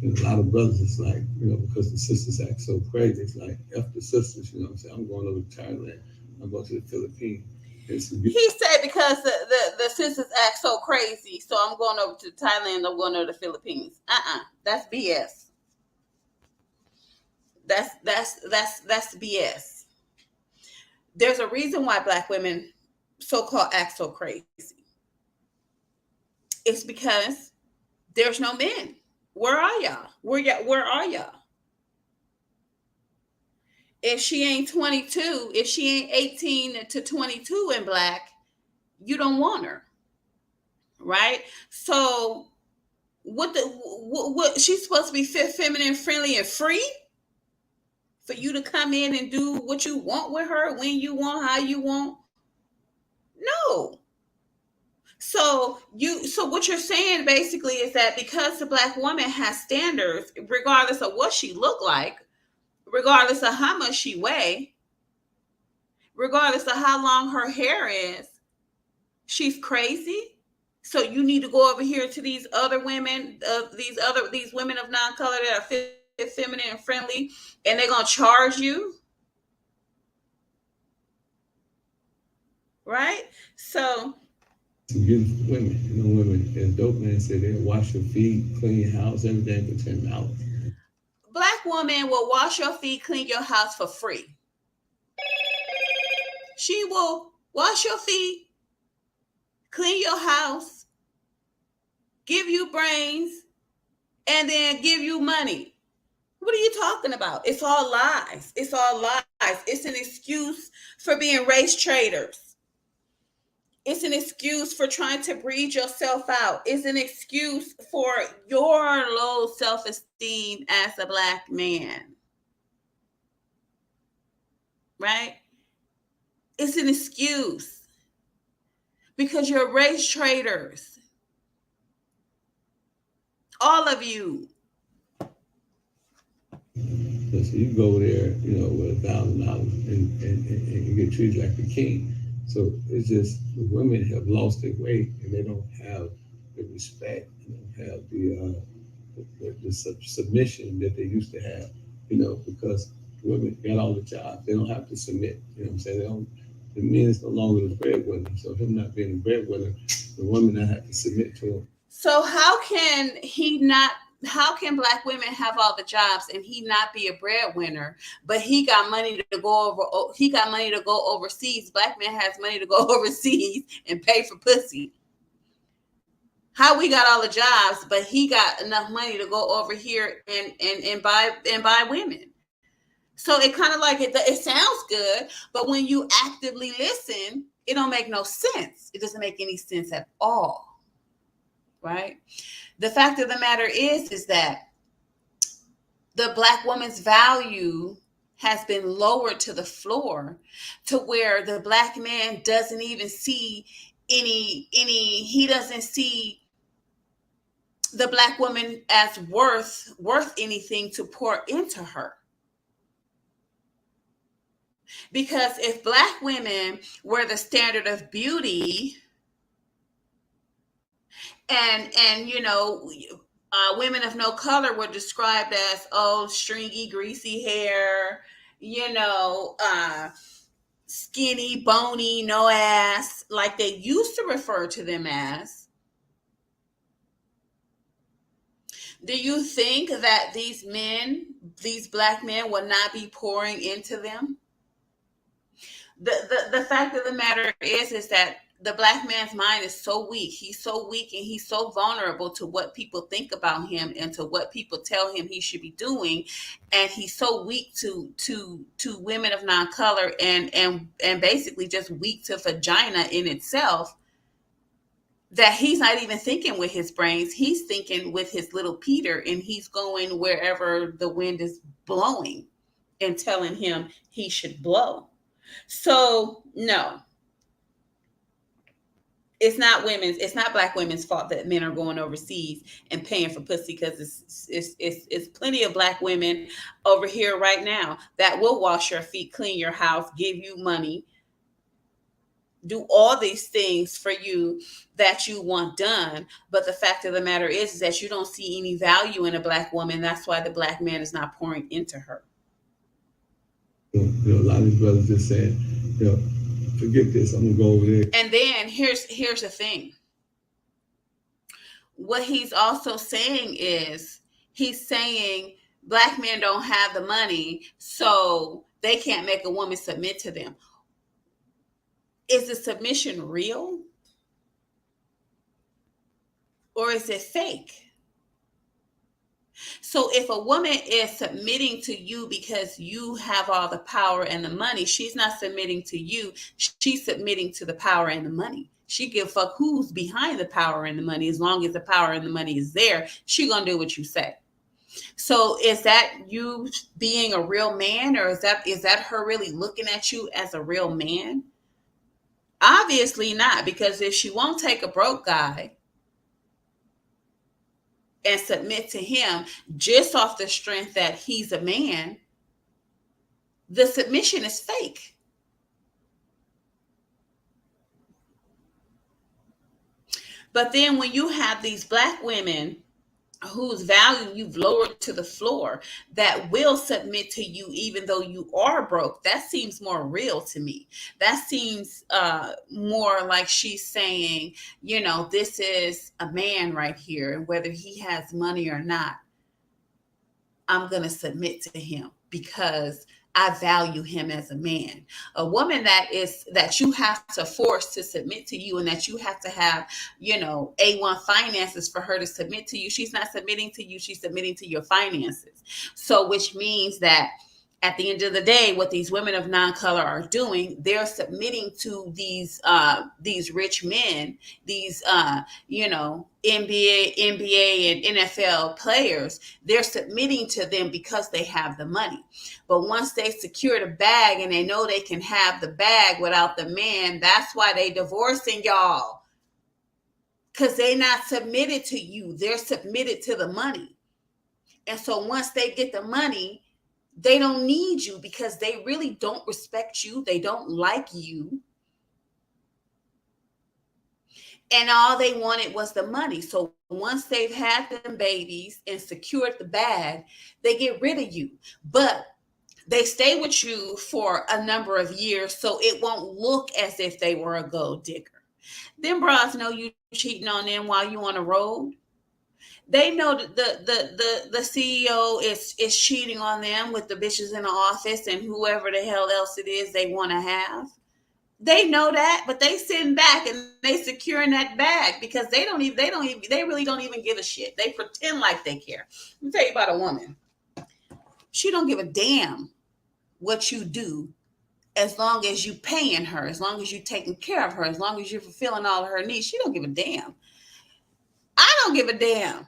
And a lot of brothers, it's like, because the sisters act so crazy, it's like, F the sisters, I'm saying? I'm going over to Thailand, I'm going to the Philippines. He said because the sisters act so crazy, so I'm going over to Thailand, I'm going over to the Philippines. That's BS. That's BS. There's a reason why Black women so-called act so crazy. It's because there's no men. Where are y'all? Where are y'all? If she ain't 22, if she ain't 18 to 22 and Black, you don't want her, right? So what she's supposed to be fit, feminine, friendly, and free for you to come in and do what you want with her, when you want, how you want? No. So what you're saying basically is that because the Black woman has standards, regardless of what she look like, regardless of how much she weigh, regardless of how long her hair is, she's crazy. So you need to go over here to these other women, these women of non-color that are fit, feminine, and friendly, and they're gonna charge you, right? So Some beautiful women. You know, women, as Dope Man said, they'll wash your feet, clean your house, everything for $10. Black woman will wash your feet, clean your house for free. She will wash your feet, clean your house, give you brains, and then give you money. What are you talking about? It's all lies. It's all lies. It's an excuse for being race traders. It's an excuse for trying to breed yourself out. It's an excuse for your low self-esteem as a Black man. Right? It's an excuse because you're race traders. All of you. So you go there, you know, with $1,000 and you get treated like a king. So it's just the women have lost their way and they don't have the respect, they don't have the submission that they used to have, you know, because women got all the jobs. They don't have to submit. You know what I'm saying? They don't, the men is no longer the breadwinner. So him not being a breadwinner, the women not have to submit to him. So how can Black women have all the jobs and he not be a breadwinner, but he got money to go overseas? Black man has money to go overseas and pay for pussy. How we got all the jobs, but he got enough money to go over here and buy women. So it kind of like it sounds good, but when you actively listen, it don't make no sense. It doesn't make any sense at all. Right? The fact of the matter is that the Black woman's value has been lowered to the floor to where the Black man doesn't even see he doesn't see the Black woman as worth anything to pour into her. Because if Black women were the standard of beauty, and you know, women of no color were described as, oh, stringy, greasy hair, you know, skinny, bony, no ass, like they used to refer to them as. Do you think that these Black men will not be pouring into them? The fact of the matter is that the Black man's mind is so weak. He's so weak and he's so vulnerable to what people think about him and to what people tell him he should be doing. And he's so weak to women of non-color and basically just weak to vagina in itself, that he's not even thinking with his brains. He's thinking with his little Peter, and he's going wherever the wind is blowing and telling him he should blow. So no, it's not Black women's fault that men are going overseas and paying for pussy, because it's plenty of Black women over here right now that will wash your feet, clean your house, give you money, do all these things for you that you want done. But the fact of the matter is that you don't see any value in a Black woman. That's why the Black man is not pouring into her. You know, a lot of these brothers just saying, you know, forget this, I'm gonna go over there. And then here's the thing. What he's also saying is, he's saying Black men don't have the money, so they can't make a woman submit to them. Is the submission real? Or is it fake? So if a woman is submitting to you because you have all the power and the money, she's not submitting to you. She's submitting to the power and the money. She give a fuck who's behind the power and the money. As long as the power and the money is there, she gonna do what you say. So is that you being a real man, or is that her really looking at you as a real man? Obviously not, because if she won't take a broke guy and submit to him just off the strength that he's a man, the submission is fake. But then when you have these Black women whose value you've lowered to the floor, that will submit to you even though you are broke. That seems more real to me. That seems more like she's saying, this is a man right here, and whether he has money or not, I'm going to submit to him because I value him as a man. A woman that you have to force to submit to you, and that you have to have, A1 finances for her to submit to you. She's not submitting to you. She's submitting to your finances. So, which means that at the end of the day, what these women of non-color are doing, they're submitting to these rich men, these NBA and NFL players. They're submitting to them because they have the money. But once they secure the bag and they know they can have the bag without the man, that's why they divorcing y'all. Because they're not submitted to you. They're submitted to the money. And so once they get the money, they don't need you because they really don't respect you. They don't like you. And all they wanted was the money. So once they've had them babies and secured the bag, they get rid of you. But they stay with you for a number of years, so it won't look as if they were a gold digger. Them bras know you cheating on them while you on the road. They know that the CEO is cheating on them with the bitches in the office and whoever the hell else it is they want to have. They know that, but they sitting back and they securing that bag because they really don't even give a shit. They pretend like they care. Let me tell you about a woman. She don't give a damn what you do as long as you paying her, as long as you taking care of her, as long as you're fulfilling all of her needs. She don't give a damn. I don't give a damn.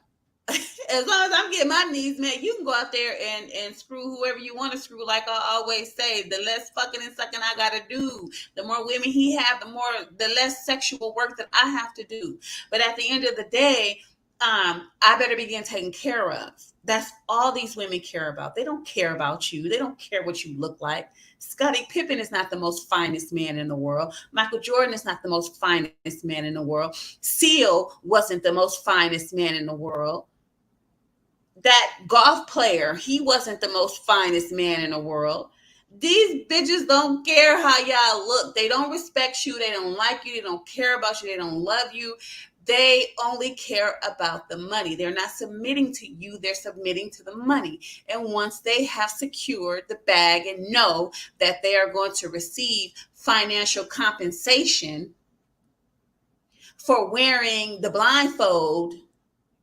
As long as I'm getting my needs met, you can go out there and screw whoever you want to screw. Like I always say, the less fucking and sucking I gotta do, the more women he have, the less sexual work that I have to do. But at the end of the day, I better be getting taken care of. That's all these women care about. They don't care about you. They don't care what you look like. Scottie Pippen is not the most finest man in the world. Michael Jordan is not the most finest man in the world. Seal wasn't the most finest man in the world. That golf player, he wasn't the most finest man in the world. These bitches don't care how y'all look. They don't respect you. They don't like you. They don't care about you. They don't love you. They only care about the money. They're not submitting to you. They're submitting to the money. And once they have secured the bag and know that they are going to receive financial compensation for wearing the blindfold,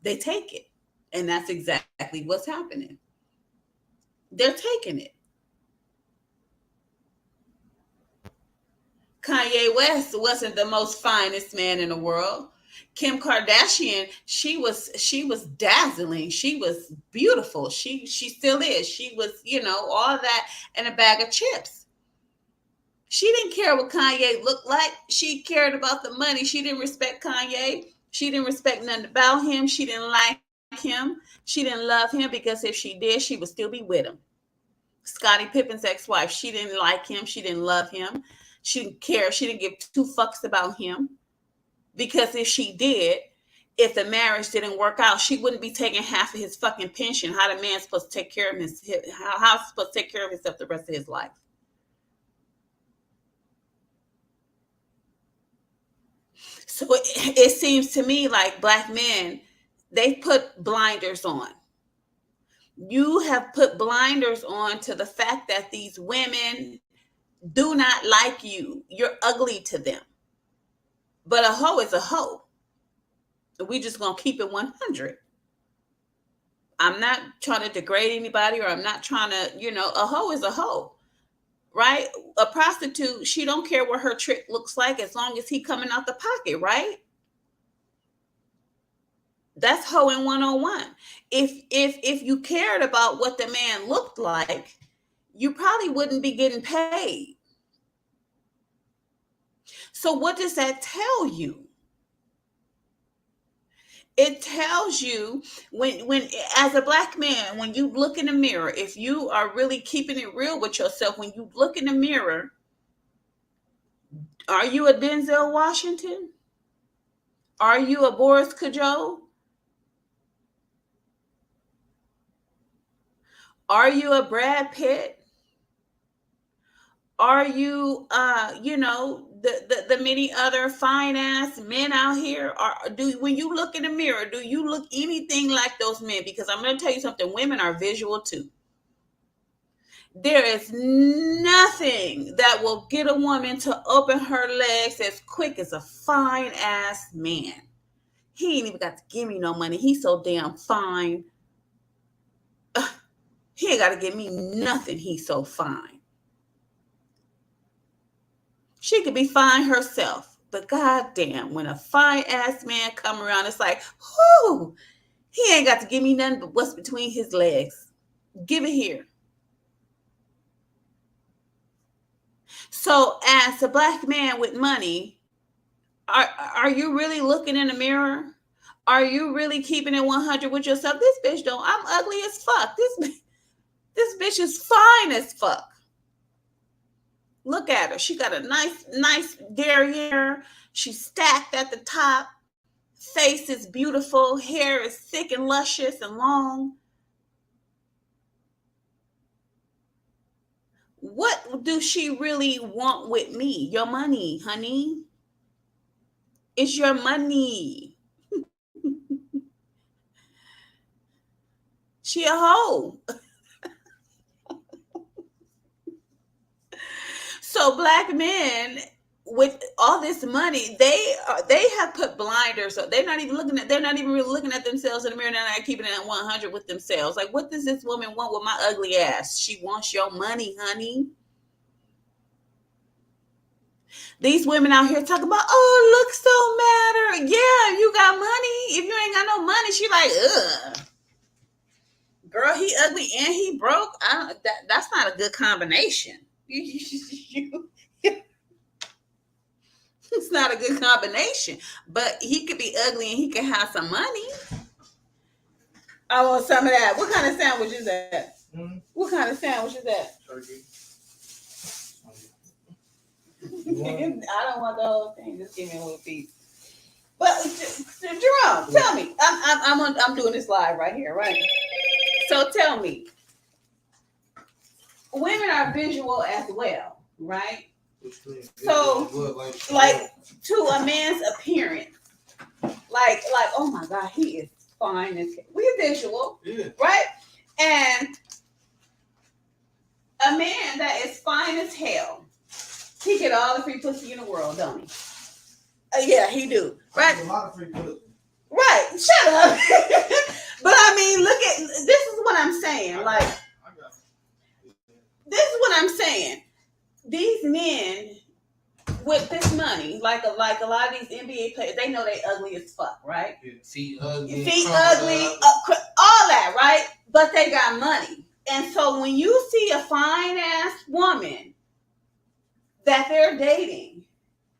they take it. And that's exactly what's happening. They're taking it. Kanye West wasn't the most finest man in the world. Kim Kardashian, she was dazzling. She was beautiful. She still is. She was, all that and a bag of chips. She didn't care what Kanye looked like. She cared about the money. She didn't respect Kanye. She didn't respect nothing about him. She didn't like him. She didn't love him because if she did, she would still be with him. Scottie Pippen's ex-wife, she didn't like him. She didn't love him. She didn't care. She didn't give two fucks about him because if she did, if the marriage didn't work out, she wouldn't be taking half of his fucking pension. How the man's supposed to take care of how's he supposed to take care of himself the rest of his life? So it seems to me like black men, they put blinders on. You have put blinders on to the fact that these women do not like you. You're ugly to them. But a hoe is a hoe. We just gonna keep it 100. I'm not trying to degrade anybody, or I'm not trying to, a hoe is a hoe, right? A prostitute, she don't care what her trick looks like as long as he coming out the pocket, right? That's hoeing 101. If you cared about what the man looked like, you probably wouldn't be getting paid. So what does that tell you? It tells you when as a black man, when you look in the mirror, if you are really keeping it real with yourself, when you look in the mirror, are you a Denzel Washington? Are you a Boris Kodjoe? Are you a Brad Pitt? Are you the many other fine ass men out here? When you look in the mirror, do you look anything like those men? Because I'm going to tell you something, women are visual too. There is nothing that will get a woman to open her legs as quick as a fine ass man. He ain't even got to give me no money. He's so damn fine. He ain't got to give me nothing. He's so fine. She could be fine herself. But goddamn, when a fine ass man come around, it's like, whoo, he ain't got to give me nothing but what's between his legs. Give it here. So as a black man with money, are you really looking in the mirror? Are you really keeping it 100 with yourself? This bitch don't. I'm ugly as fuck. This bitch is fine as fuck. Look at her. She got a nice derriere. She's stacked at the top. Face is beautiful. Hair is thick and luscious and long. What do she really want with me? Your money, honey. It's your money. She a hoe. So black men with all this money, they have put blinders up. They're not even really looking at themselves in the mirror. They're not keeping it at 100 with themselves. Like, what does this woman want with my ugly ass? She wants your money, honey. These women out here talking about, oh, looks don't matter. Yeah, you got money. If you ain't got no money, she like, ugh. Girl, he ugly and he broke. That's not a good combination. It's not a good combination. But he could be ugly and he could have some money. I want some of that. What kind of sandwich is that? Mm-hmm. What kind of sandwich is that? Turkey. I don't want the whole thing. Just give me a little piece. But Jerome, tell me. I'm doing this live right here, right? So tell me. Women are visual as well, right? So, like to a man's appearance, like oh my God, he is fine as we're visual, yeah. Right? And a man that is fine as hell, he get all the free pussy in the world, don't he? Yeah, he do. Right? A lot of free pussy. Right? Shut up. But I mean, look at this. Is what I'm saying. Like, this is what I'm saying. These men with this money, like a lot of these NBA players, they know they ugly as fuck, right? Feet ugly, all that, right? But they got money. And so when you see a fine ass woman that they're dating,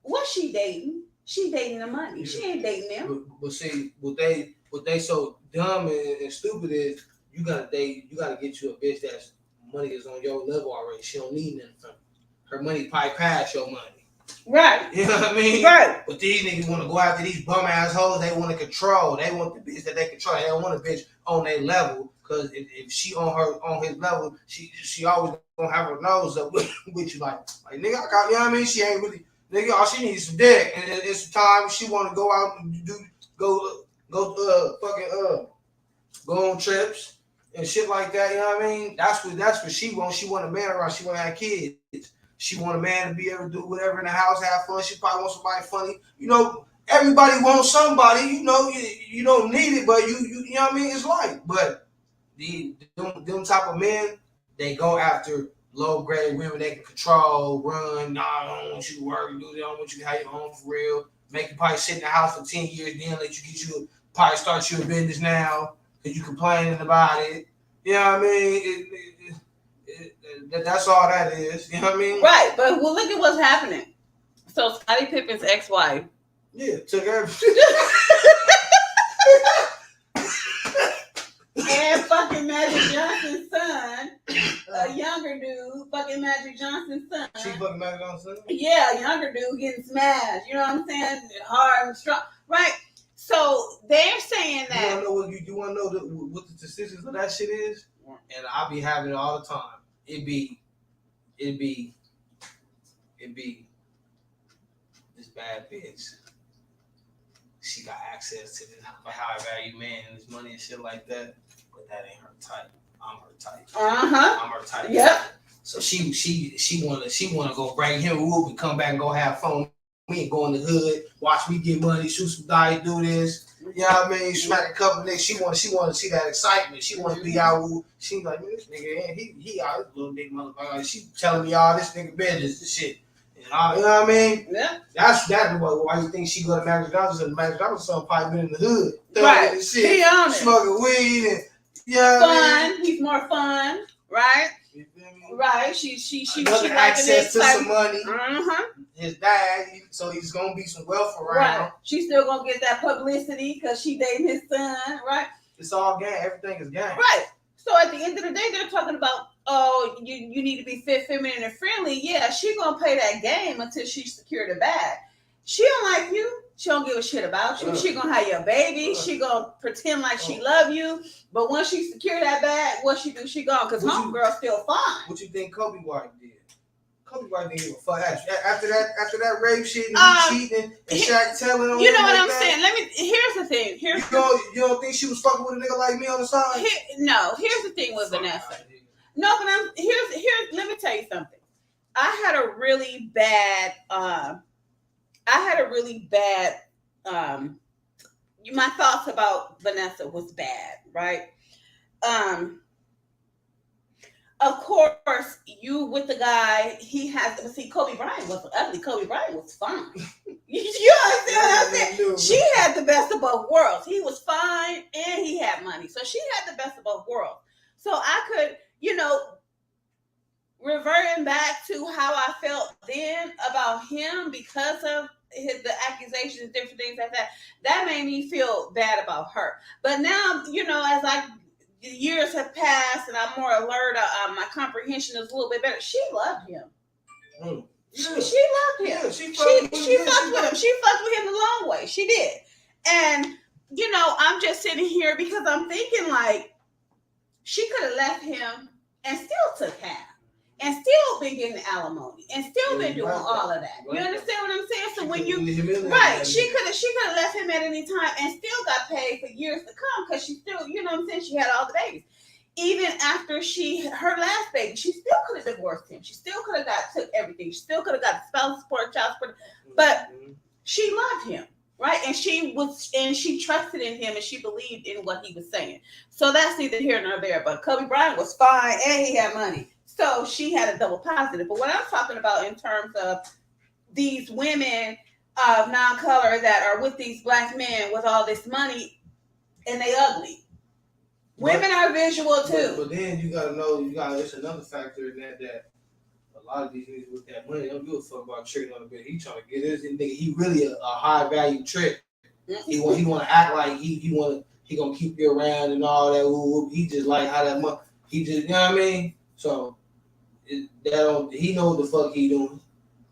what's she dating? She dating the money. Yeah. She ain't dating them. But see, what they so dumb and stupid is you gotta get you a bitch that's money is on your level already. She don't need nothing from her money probably past your money. Right. You know what I mean? Right. But these niggas want to go after these bum assholes. They want to control. They want the bitch that they control. They don't want a bitch on their level. Cause if she on his level, she always gonna have her nose up with you like nigga, I got, you know what I mean? She ain't really nigga. All she needs is some dick, and it's time she want to go out and go on trips and shit like that. You know what I mean? That's what she wants. She want a man around. She want to have kids. She want a man to be able to do whatever in the house, have fun. She probably wants somebody funny. You know, everybody wants somebody. You know, you don't need it, but you know what I mean? It's like, but them type of men, they go after low grade women they can control, run. Nah, I don't want you to work, do that. I don't want you to have your own for real. Make you probably sit in the house for 10 years, then let you probably start your business now because you complaining about it. You know what I mean? That's all that is. You know what I mean? Right, but well, look at what's happening. So Scottie Pippen's ex-wife. Yeah, took everything. And fucking Magic Johnson's son, a younger dude, fucking Magic Johnson's son. She fucking Magic Johnson's son? Yeah, younger dude getting smashed. You know what I'm saying? Hard and strong. Right? So they're saying that. You want to know what the statistics of that shit is? and I be having it all the time. It be this bad bitch. She got access to this high value man and this money and shit like that, but that ain't her type. I'm her type. I'm her type. Yep. So she wanna go bring him Rube and come back and go have fun. We ain't go in the hood, watch me get money, shoot some dice, do this. You know what I mean? Smack a couple niggas. She wanna see that excitement. She wanna be out. She like, man, this nigga, he out, this little big motherfucker. She telling me all this nigga business and shit. And you know what I mean? Yeah. That's why you think she go to Magic Johnson, and Magic Johnson probably been in the hood. Right. And shit, He on it. smoking weed and you know what I mean? Fun. He's more fun, right? You feel me? Right. She Another liking access to this some money. Mm-hmm. His dad, so he's gonna be some wealth around. Right. She's still gonna get that publicity because she dating his son, right? It's all game. Everything is game. Right. So at the end of the day, they're talking about, oh, you need to be fit, feminine, and friendly. Yeah, she gonna play that game until she secure the bag. She don't like you. She don't give a shit about you. She gonna have your baby. She gonna pretend like she love you. But once she secure that bag, what she do? She gone because homegirl still fine. What you think Kobe White did? Kobe White didn't give a fuck. After that rape shit and he cheating and Shaq telling him. You know what like I'm that, saying? Here's the thing. You don't think she was fucking with a nigga like me on the side? Here's the thing with Vanessa. No, but here's let me tell you something. I had a really bad my thoughts about Vanessa was bad, right? Of course, you with the guy, Kobe Bryant wasn't ugly. Kobe Bryant was fine. You understand what I'm saying? She had the best of both worlds. He was fine and he had money. So she had the best of both worlds. So I could, reverting back to how I felt then about him because of the accusations, different things like that, that made me feel bad about her. But now, as the years have passed and I'm more alert, my comprehension is a little bit better. She loved him. Yeah. She loved him. Yeah, she fucked with him. She fucked with him the long way. She did. And, I'm just sitting here because I'm thinking like she could have left him and still took half. And still been getting alimony and still been doing all of that. You understand what I'm saying? So when she could have left him at any time and still got paid for years to come because she still, she had all the babies. Even after her last baby, she still could have divorced him. She still could have took everything. She still could have got spousal support, child support. But she loved him, right? And she trusted in him and she believed in what he was saying. So that's neither here nor there. But Kobe Bryant was fine and he had money. So she had a double positive. But what I'm talking about in terms of these women of non-color that are with these black men with all this money and they ugly. Women are visual too. But then you gotta know, it's another factor in that a lot of these niggas with that money don't give a fuck about tricking on the bed. He trying to get this nigga. He really a high value trick. Mm-hmm. He want to act like he gonna keep you around and all that. Ooh, he just like how that money. He just, you know what I mean? So he know what the fuck he doing.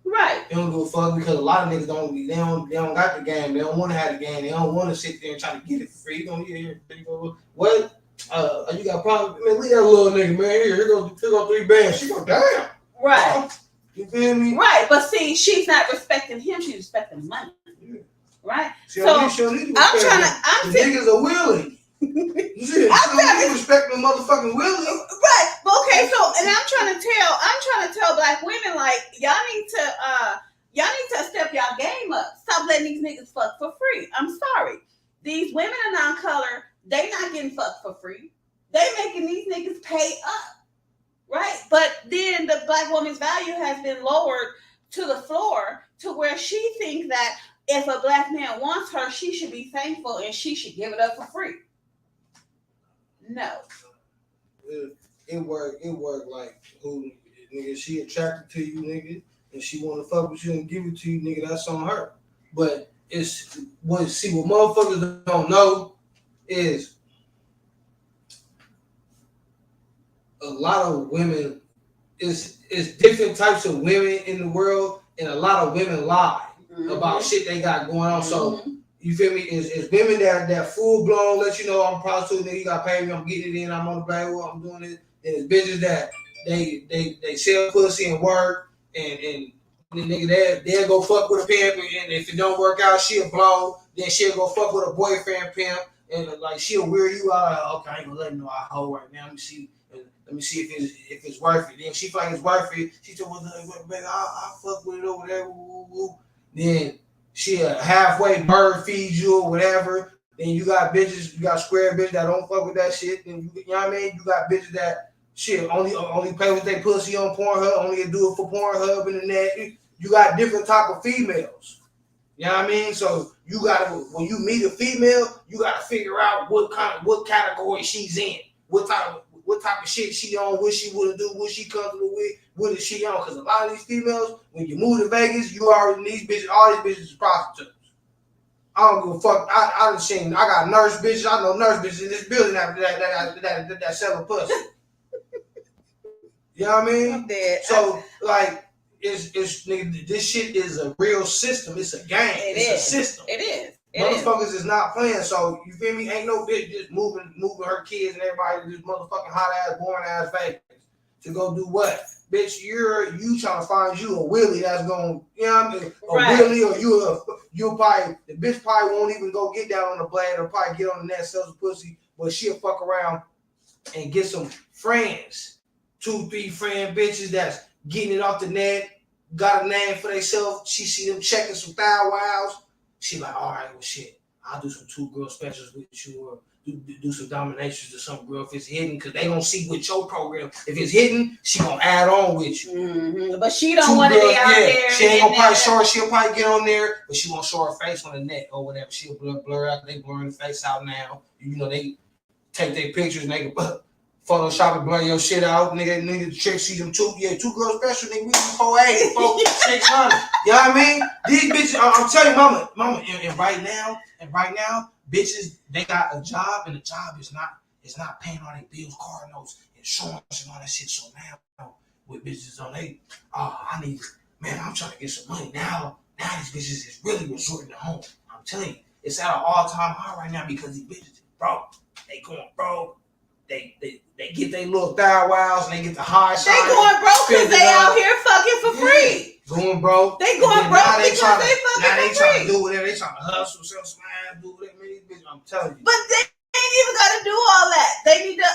Right. They don't give a fuck because a lot of niggas don't got the game. They don't want to have the game. They don't want to sit there and try to get it for free. You don't hear what? You got a problem? Man, leave that little nigga, man. Here goes 3 bands. She go, damn. Right. You feel me? Right. But see, she's not respecting him. She's respecting money. Yeah. Right. See, I'm trying to. Niggas are willing. Shit, you respect the motherfucking willing. Right. Okay. So, and I'm trying to tell black women like y'all need to step y'all game up. Stop letting these niggas fuck for free. I'm sorry. These women are non-color. They not getting fucked for free. They making these niggas pay up. Right. But then the black woman's value has been lowered to the floor to where she thinks that if a black man wants her, she should be thankful and she should give it up for free. No. It worked like who nigga, she attracted to you, nigga, and she wanna fuck with you and give it to you, nigga, that's on her. But what motherfuckers don't know is a lot of women is different types of women in the world, and a lot of women lie about shit they got going on. So You feel me? Is women that full blown let you know I'm a prostitute, nigga, you got to pay me, I'm getting it in, I'm on the bag, I'm doing it. Then it's bitches that they sell pussy and work and the nigga they'll go fuck with a pimp and if it don't work out, she'll blow. Then she'll go fuck with a boyfriend pimp and like she'll wear you out. Like, okay, I ain't gonna let him know I hoe right now. Let me see if it's worth it. Then she feel like it's worth it. She told me, baby, I'll fuck with it over there. Woo, woo. Then she'll halfway bird feed you or whatever. Then you got bitches, you got square bitches that don't fuck with that shit. Then you know what I mean? You got bitches that shit only play with their pussy on Pornhub, only do it for Pornhub and the net. You got different type of females. You know what I mean? So you gotta, when you meet a female, you gotta figure out what category she's in, what type of shit she on, what she wanna do, what she comfortable with, what is she on? Because a lot of these females, when you move to Vegas, you already all these bitches is prostitutes. I don't give a fuck. I got nurse bitches. I know nurse bitches in this building that sell a pussy. You know what I mean? I'm dead. So like. Nigga, this shit is a real system. It's a game. It's a system. It is. Motherfuckers is not playing. So you feel me? Ain't no bitch just moving her kids and everybody to this motherfucking hot ass, boring ass Vegas to go do what? Bitch, you trying to find you a Willie that's gonna, you know what I mean? A Willie or you'll probably the bitch probably won't even go get down on the blade or probably get on the net, sell some pussy, but she'll fuck around and get some friends, 2-3 friend bitches that's getting it off the net, got a name for themselves. She see them checking some thigh wows. She like, all right, well, shit, I'll do some 2-girl specials with you or do some dominations to some girl if it's hidden because they gonna see with your program. If it's hidden, she gonna add on with you. Mm-hmm. But she don't want to be out there. She ain't gonna probably show her. She'll probably get on there, but she won't show her face on the net or whatever. She'll blur out. They blurring the face out now. You know, they take their pictures and they can Photoshop and blur your shit out, nigga. Trick see them 2-girl special, nigga. We 480, 600. You know what I mean? These bitches, I'm telling you, mama, and right now, bitches, they got a job, and the job is not paying all their bills, car notes, insurance, and all that shit. So now, with bitches on I'm trying to get some money now. Now these bitches is really resorting to home. I'm telling you, it's at an all-time high right now because these bitches is broke. They going broke. They get their little thigh wows and they get the high side. They going broke because they out here fucking for free. Going broke. They going broke because they fucking for free. Now they trying to do whatever. They trying to hustle, sell some ass, do whatever. I'm telling you. But they ain't even got to do all that. They need to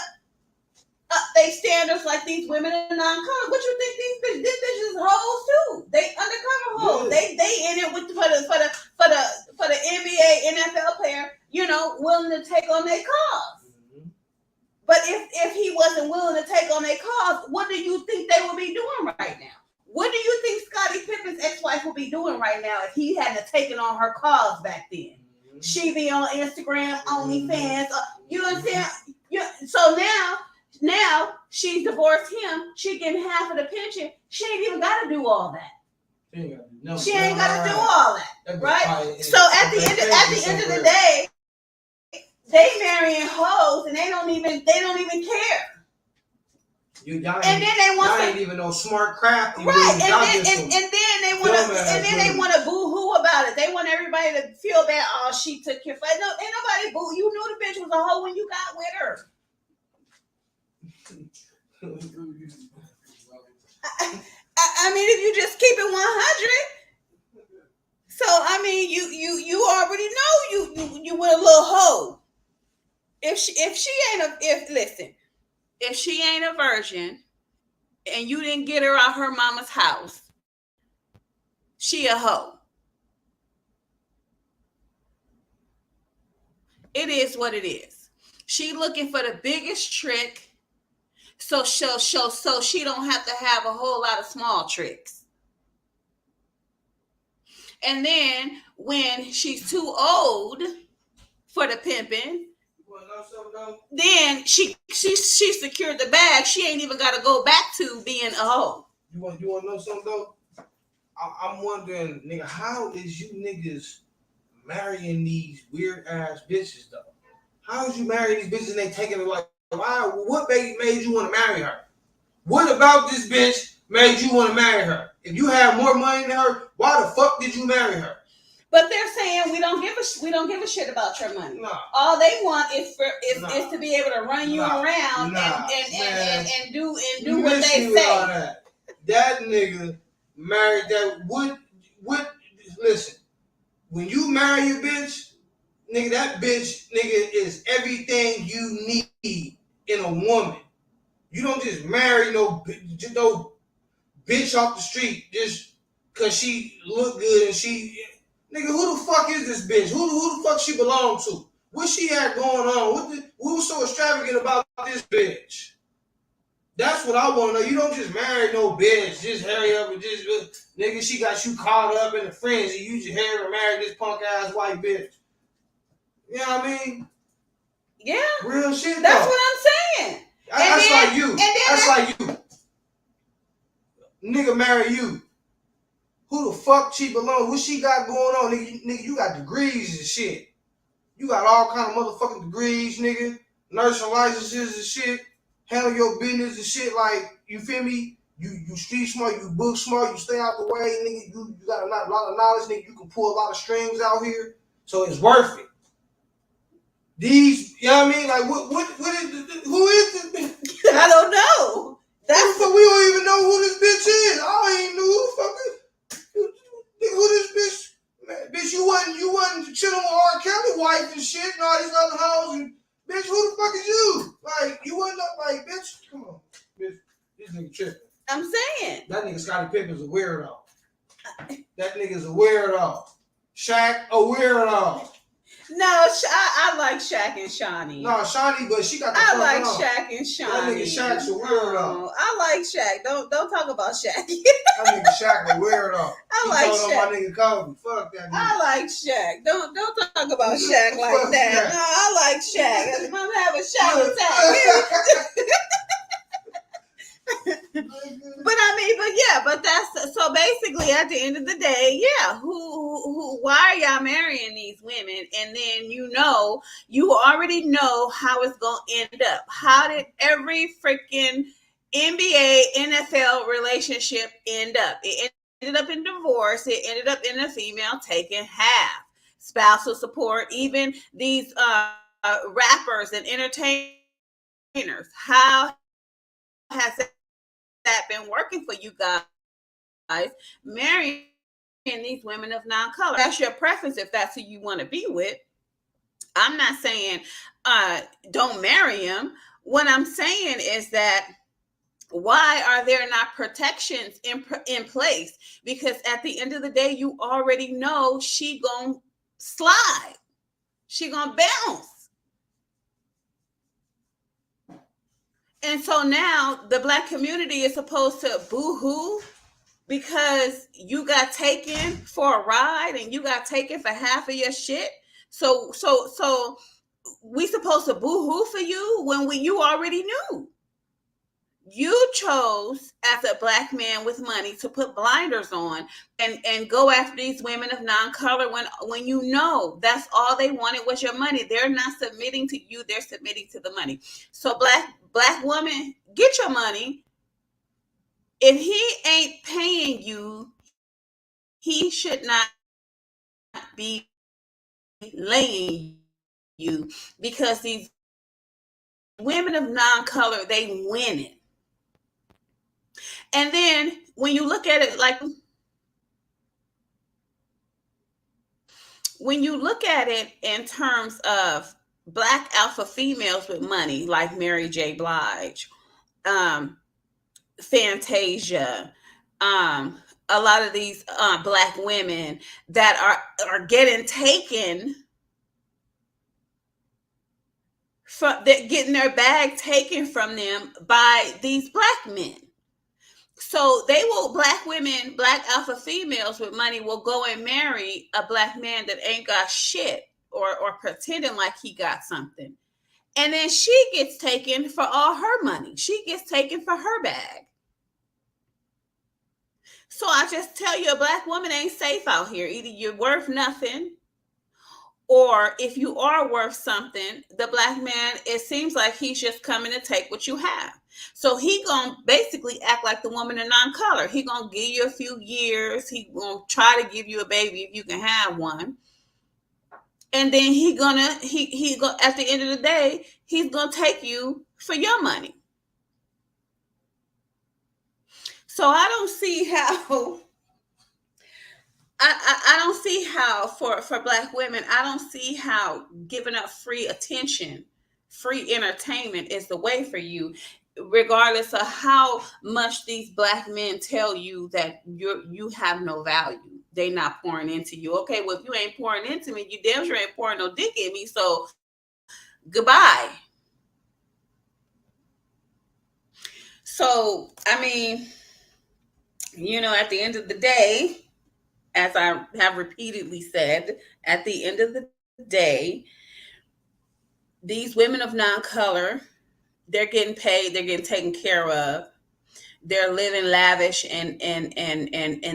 up their standards like these women in non-color. What you think these bitches hoes too? They undercover hoes. Yeah. They in it with for the NBA, NFL player, willing to take on their cause. But if he wasn't willing to take on their cause, what do you think they would be doing right now? What do you think Scottie Pippen's ex-wife would be doing right now if he hadn't taken on her cause back then? Mm-hmm. She be on Instagram, OnlyFans. You know what I'm saying? So now she's divorced him. She getting half of the pension. She ain't even got to do all that. She ain't got to do all that, right? So at the end of the day, they marrying hoes and they don't even care. And then they want ain't even no smart craft. Right. And then they want to boo-hoo about it. They want everybody to feel that, oh, she took your fight. No, ain't nobody boo. You knew the bitch was a hoe when you got with her. I mean, if you just keep it 100. So I mean, you already know you with a little hoe. If she ain't a virgin and you didn't get her out her mama's house, she a hoe. It is what it is. She looking for the biggest trick so she don't have to have a whole lot of small tricks. And then when she's too old for the pimping, then she secured the bag. She ain't even got to go back to being a hoe. You want to know something though? I'm wondering, nigga, how is you niggas marrying these weird ass bitches though? How is you marrying these bitches and they taking it like, why? What made you want to marry her? What about this bitch made you want to marry her? If you had more money than her, why the fuck did you marry her? But they're saying we don't give a shit about your money. Nah. All they want is Nah. to be able to run you around and do You what missed they me with all say. that. That nigga married that what listen, when you marry your bitch, nigga, that bitch nigga is everything you need in a woman. You don't just marry no bitch off the street just cause she look good and she nigga, who the fuck is this bitch? Who the fuck she belong to? What she had going on? What was so extravagant about this bitch? That's what I want to know. You don't just marry no bitch. Just hurry up and just nigga. She got you caught up in the frenzy. You just hurry and marry this punk ass white bitch. You know what I mean? Yeah, real shit. That's though. what I'm saying. That's like you. And then That's like you. Nigga marry you. Who the fuck she belong? What she got going on, nigga? You got degrees and shit. You got all kind of motherfucking degrees, nigga. Nursing licenses and shit. Handle your business and shit. Like, you feel me? You street smart, you book smart, you stay out the way, nigga. You got a lot of knowledge, nigga. You can pull a lot of strings out here. So it's worth it. These, you know what I mean? Like, what is, who is this bitch? I don't know. That's what we don't even know who this bitch is. I ain't know who the fuck is. Who this bitch? Man, bitch, you wasn't chilling with R. Kelly wife and shit and all these other hoes. And, bitch, who the fuck is you? Like, you wasn't like, bitch, come on. Bitch, this nigga tripping. I'm saying. That nigga Scottie Pippen's a weirdo. That nigga's a weirdo. Shaq, a weirdo. No, I like Shaq and Shawnee. No, Shawnee, but she got the I like on. Shaq and Shawnee. That nigga Shaq's a weirdo. No, I like Shaq. Don't talk about Shaq. That nigga Shaq a weirdo. I he like told Shaq. On my nigga Kobe. Fuck that nigga. I like Shaq. Don't talk about Shaq like Fuck that. Shaq. No, I like Shaq. I'm gonna have a Shaq attack. But that's so basically at the end of the day, yeah. Why are y'all marrying these women? And then you already know how it's gonna end up. How did every freaking NBA, NFL relationship end up? It ended up in divorce. It ended up in a female taking half spousal support. Even these rappers and entertainers. How has that been working for you guys? Marrying these women of non-color. That's your preference if that's who you want to be with. I'm not saying don't marry them. What I'm saying is that why are there not protections in place? Because at the end of the day, you already know she gonna slide. She gonna bounce. And so now the Black community is supposed to boo-hoo because you got taken for a ride and you got taken for half of your shit. So we supposed to boo-hoo for you when you already knew. You chose as a Black man with money to put blinders on and go after these women of non-color when you know that's all they wanted was your money. They're not submitting to you, they're submitting to the money. So black woman, get your money. If he ain't paying you, he should not be laying you, because these women of non-color, they win it. And then when you look at it in terms of Black alpha females with money, like Mary J. Blige, Fantasia, a lot of these Black women that are getting taken from, they're getting their bag taken from them by these Black men. So Black women, Black alpha females with money will go and marry a Black man that ain't got shit or pretending like he got something. And then she gets taken for all her money. She gets taken for her bag. So I just tell you, a Black woman ain't safe out here. Either you're worth nothing, or if you are worth something, the Black man, it seems like he's just coming to take what you have. So he gonna basically act like the woman in non-color. He gonna give you a few years. He gonna try to give you a baby if you can have one, and then he go at the end of the day he's gonna take you for your money. So I don't see how I don't see how for black women, I don't see how giving up free attention, free entertainment is the way for you, regardless of how much these black men tell you that you have no value. They not pouring into you. Okay, well if you ain't pouring into me, you damn sure ain't pouring no dick in me. So goodbye. So I mean, at the end of the day, as I have repeatedly said, at the end of the day, these women of non-color, they're getting paid, they're getting taken care of, they're living lavish and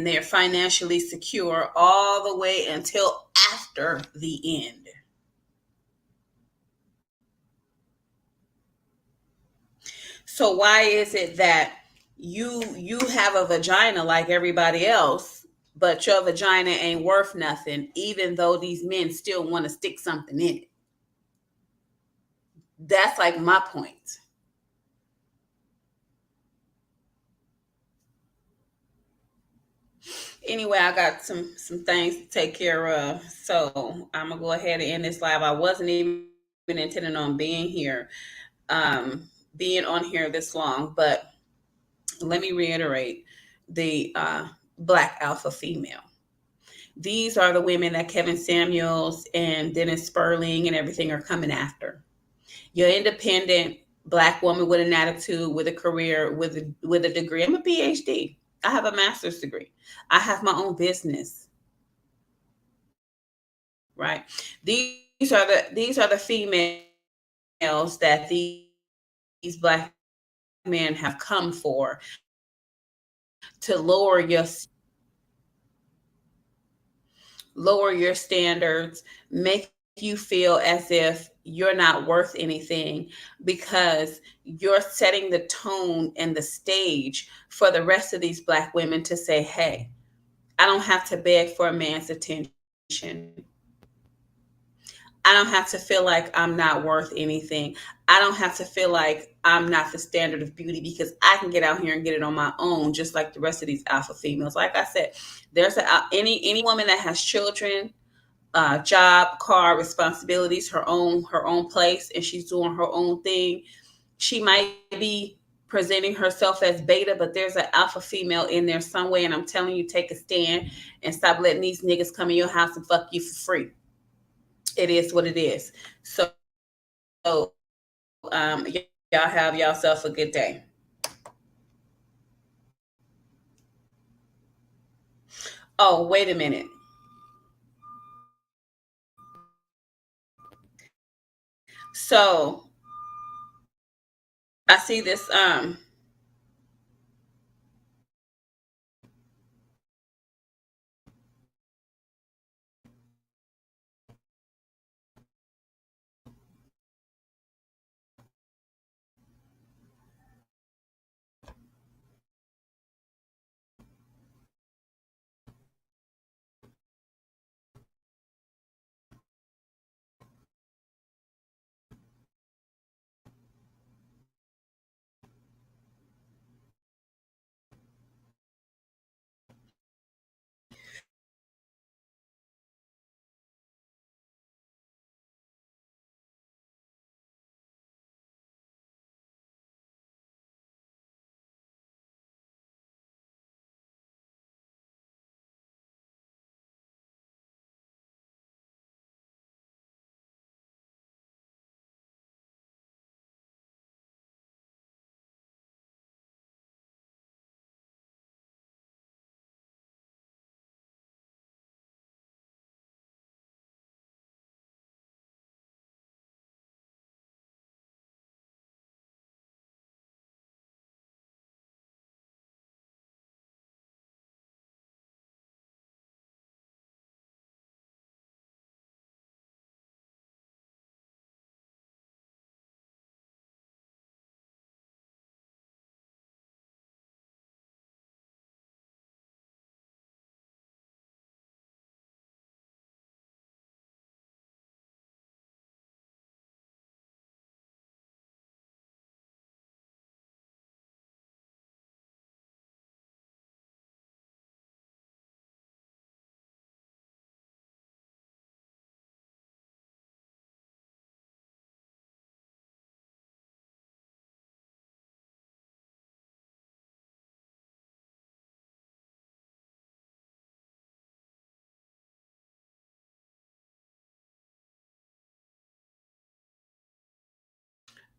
they're financially secure all the way until after the end. So why is it that you have a vagina like everybody else, but your vagina ain't worth nothing, even though these men still want to stick something in it? That's like my point. Anyway, I got some things to take care of, so I'm gonna go ahead and end this live. I wasn't even intending on being on here this long, but let me reiterate the black alpha female. These are the women that Kevin Samuels and Dennis Sperling and everything are coming after. You're independent black woman with an attitude, with a career, with a degree. I'm a PhD. I have a master's degree. I have my own business. Right. These are the females that these black men have come for, to lower your standards, make you feel as if you're not worth anything, because you're setting the tone and the stage for the rest of these black women to say, hey, I don't have to beg for a man's attention. I don't have to feel like I'm not worth anything. I don't have to feel like I'm not the standard of beauty, because I can get out here and get it on my own, just like the rest of these alpha females. Like I said, there's any woman that has children, job, car, responsibilities, her own place, and she's doing her own thing. She might be presenting herself as beta, but there's an alpha female in there some way. And I'm telling you, take a stand and stop letting these niggas come in your house and fuck you for free. It is what it is. So, y'all have yourself a good day. Oh, wait a minute. So I see this.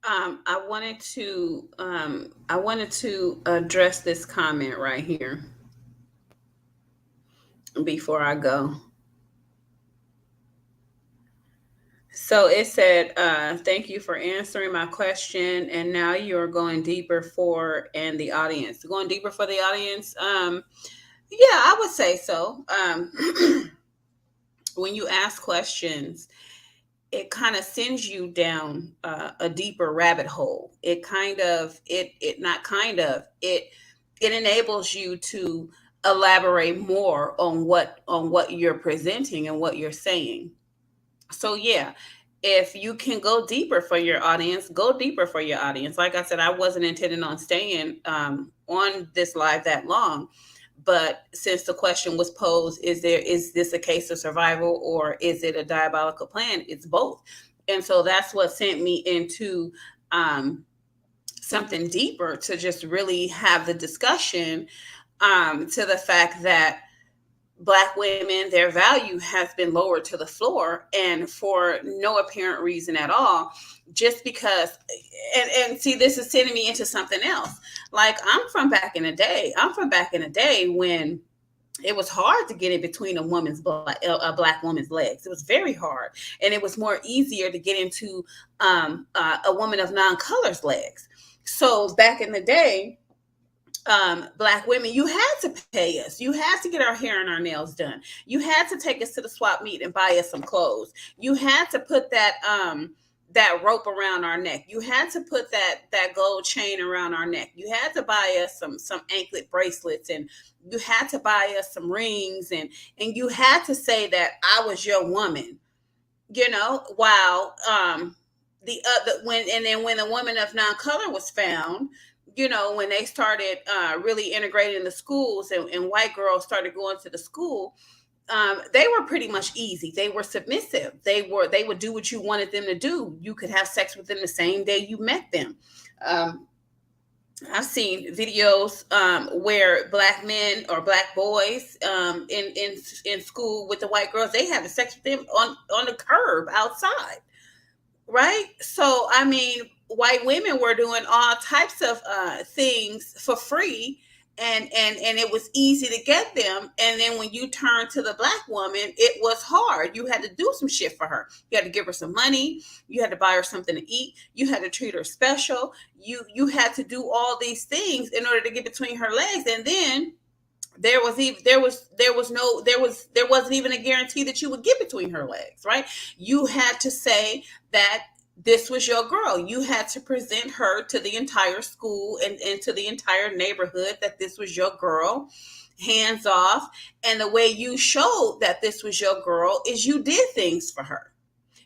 I wanted to address this comment right here before I go. So it said, thank you for answering my question. And now you're going deeper for and the audience. Going deeper for the audience. Yeah, I would say so. When you ask questions, it kind of sends you down a deeper rabbit hole. It enables you to elaborate more on what you're presenting and what you're saying. So yeah, if you can go deeper for your audience, go deeper for your audience. Like I said, I wasn't intending on staying on this live that long, but since the question was posed, is this a case of survival or is it a diabolical plan? It's both. And so that's what sent me into something deeper to just really have the discussion to the fact that Black women, their value has been lowered to the floor, and for no apparent reason at all, just because. And see, this is sending me into something else. Like I'm from back in the day. I'm from back in the day when it was hard to get in between a black woman's legs. It was very hard, and it was more easier to get into a woman of non-color's legs. So back in the day, Black women, you had to pay us. You had to get our hair and our nails done. You had to take us to the swap meet and buy us some clothes. You had to put that rope around our neck. You had to put that gold chain around our neck. You had to buy us some anklet bracelets, and you had to buy us some rings, and you had to say that I was your woman. While when the woman of non-color was found, when they started really integrating the schools, and white girls started going to the school, they were pretty much easy. They were submissive. They would do what you wanted them to do. You could have sex with them the same day you met them. I've seen videos where Black men or Black boys in school with the white girls, they having sex with them on the curb outside. Right? So, I mean, white women were doing all types of things for free, and it was easy to get them. And then when you turn to the Black woman, it was hard. You had to do some shit for her. You had to give her some money. You had to buy her something to eat. You had to treat her special. You had to do all these things in order to get between her legs. And then there wasn't even a guarantee that you would get between her legs, right? You had to say that this was your girl. You had to present her to the entire school and to the entire neighborhood that this was your girl, hands off. And the way you showed that this was your girl is you did things for her.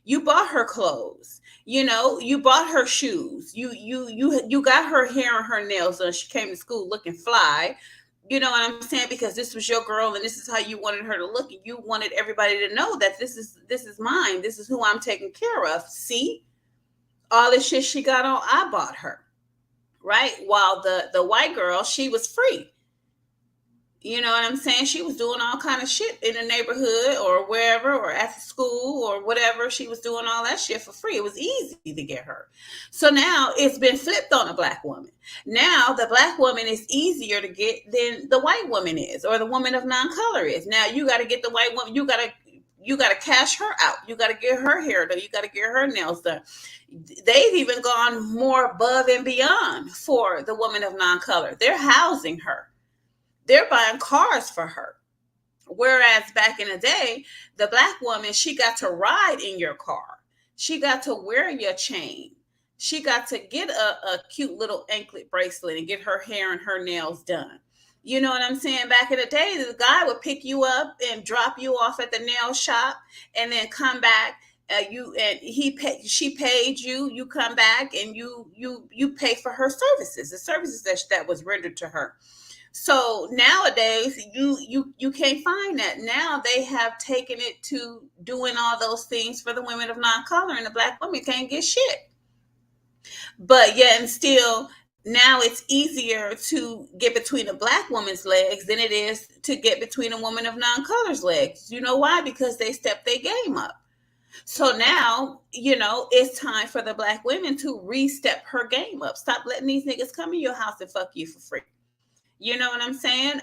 You bought her clothes. You bought her shoes. You got her hair and her nails done. She came to school looking fly. You know what I'm saying? Because this was your girl, and this is how you wanted her to look, and you wanted everybody to know that this is mine. This is who I'm taking care of. See, all the shit she got on, I bought her, right? While the white girl, she was free. You know what I'm saying? She was doing all kind of shit in the neighborhood or wherever, or at the school or whatever. She was doing all that shit for free. It was easy to get her. So now it's been flipped on a Black woman. Now the Black woman is easier to get than the white woman is, or the woman of non-color is. Now you got to get the white woman. You got to cash her out. You got to get her hair done. You got to get her nails done. They've even gone more above and beyond for the woman of non-color. They're housing her. They're buying cars for her. Whereas back in the day, the Black woman, she got to ride in your car. She got to wear your chain. She got to get a cute little anklet bracelet and get her hair and her nails done. You know what I'm saying? Back in the day, the guy would pick you up and drop you off at the nail shop and then come back. She paid you. You come back and you pay for her services, the services that was rendered to her. So nowadays, you can't find that. Now they have taken it to doing all those things for the women of non-color, and the Black women can't get shit. But yet and still, now it's easier to get between a Black woman's legs than it is to get between a woman of non-color's legs. You know why? Because they stepped their game up. So now, it's time for the black women to re-step her game up. Stop letting these niggas come in your house and fuck you for free. You know what I'm saying?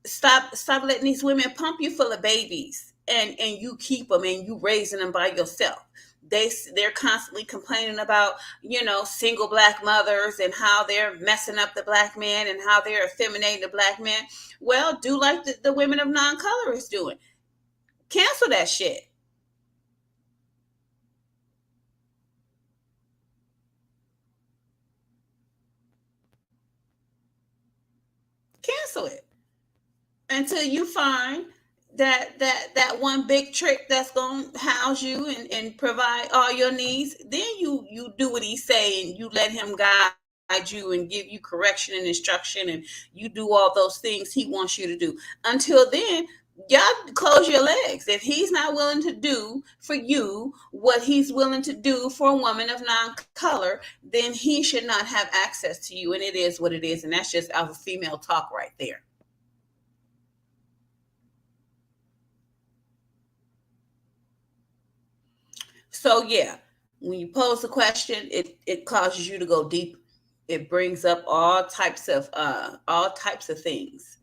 Stop letting these women pump you full of babies and you keep them and you raising them by yourself. They're constantly complaining about single black mothers and how they're messing up the black man and how they're effeminating the black man. Well, do like the women of non-color is doing. Cancel that shit. Cancel it until you find that one big trick that's gonna house you and provide all your needs. Then you do what he say and you let him guide you and give you correction and instruction, and you do all those things he wants you to do. Until then, y'all close your legs. If he's not willing to do for you what he's willing to do for a woman of non-color, then he should not have access to you. And it is what it is. And that's just alpha female talk right there. So yeah, when you pose a question, it causes you to go deep. It brings up all types of things.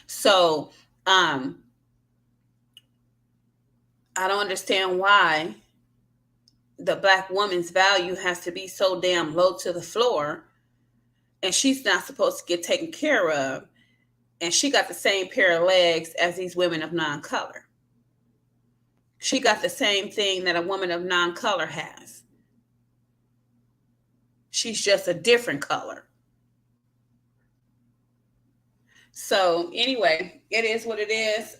So I don't understand why the black woman's value has to be so damn low to the floor, and she's not supposed to get taken care of, and she got the same pair of legs as these women of non-color. She got the same thing that a woman of non-color has. She's just a different color. So anyway, it is what it is.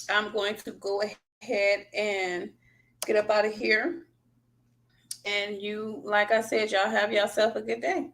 I'm going to go ahead and get up out of here. And you, like I said, y'all have yourself a good day.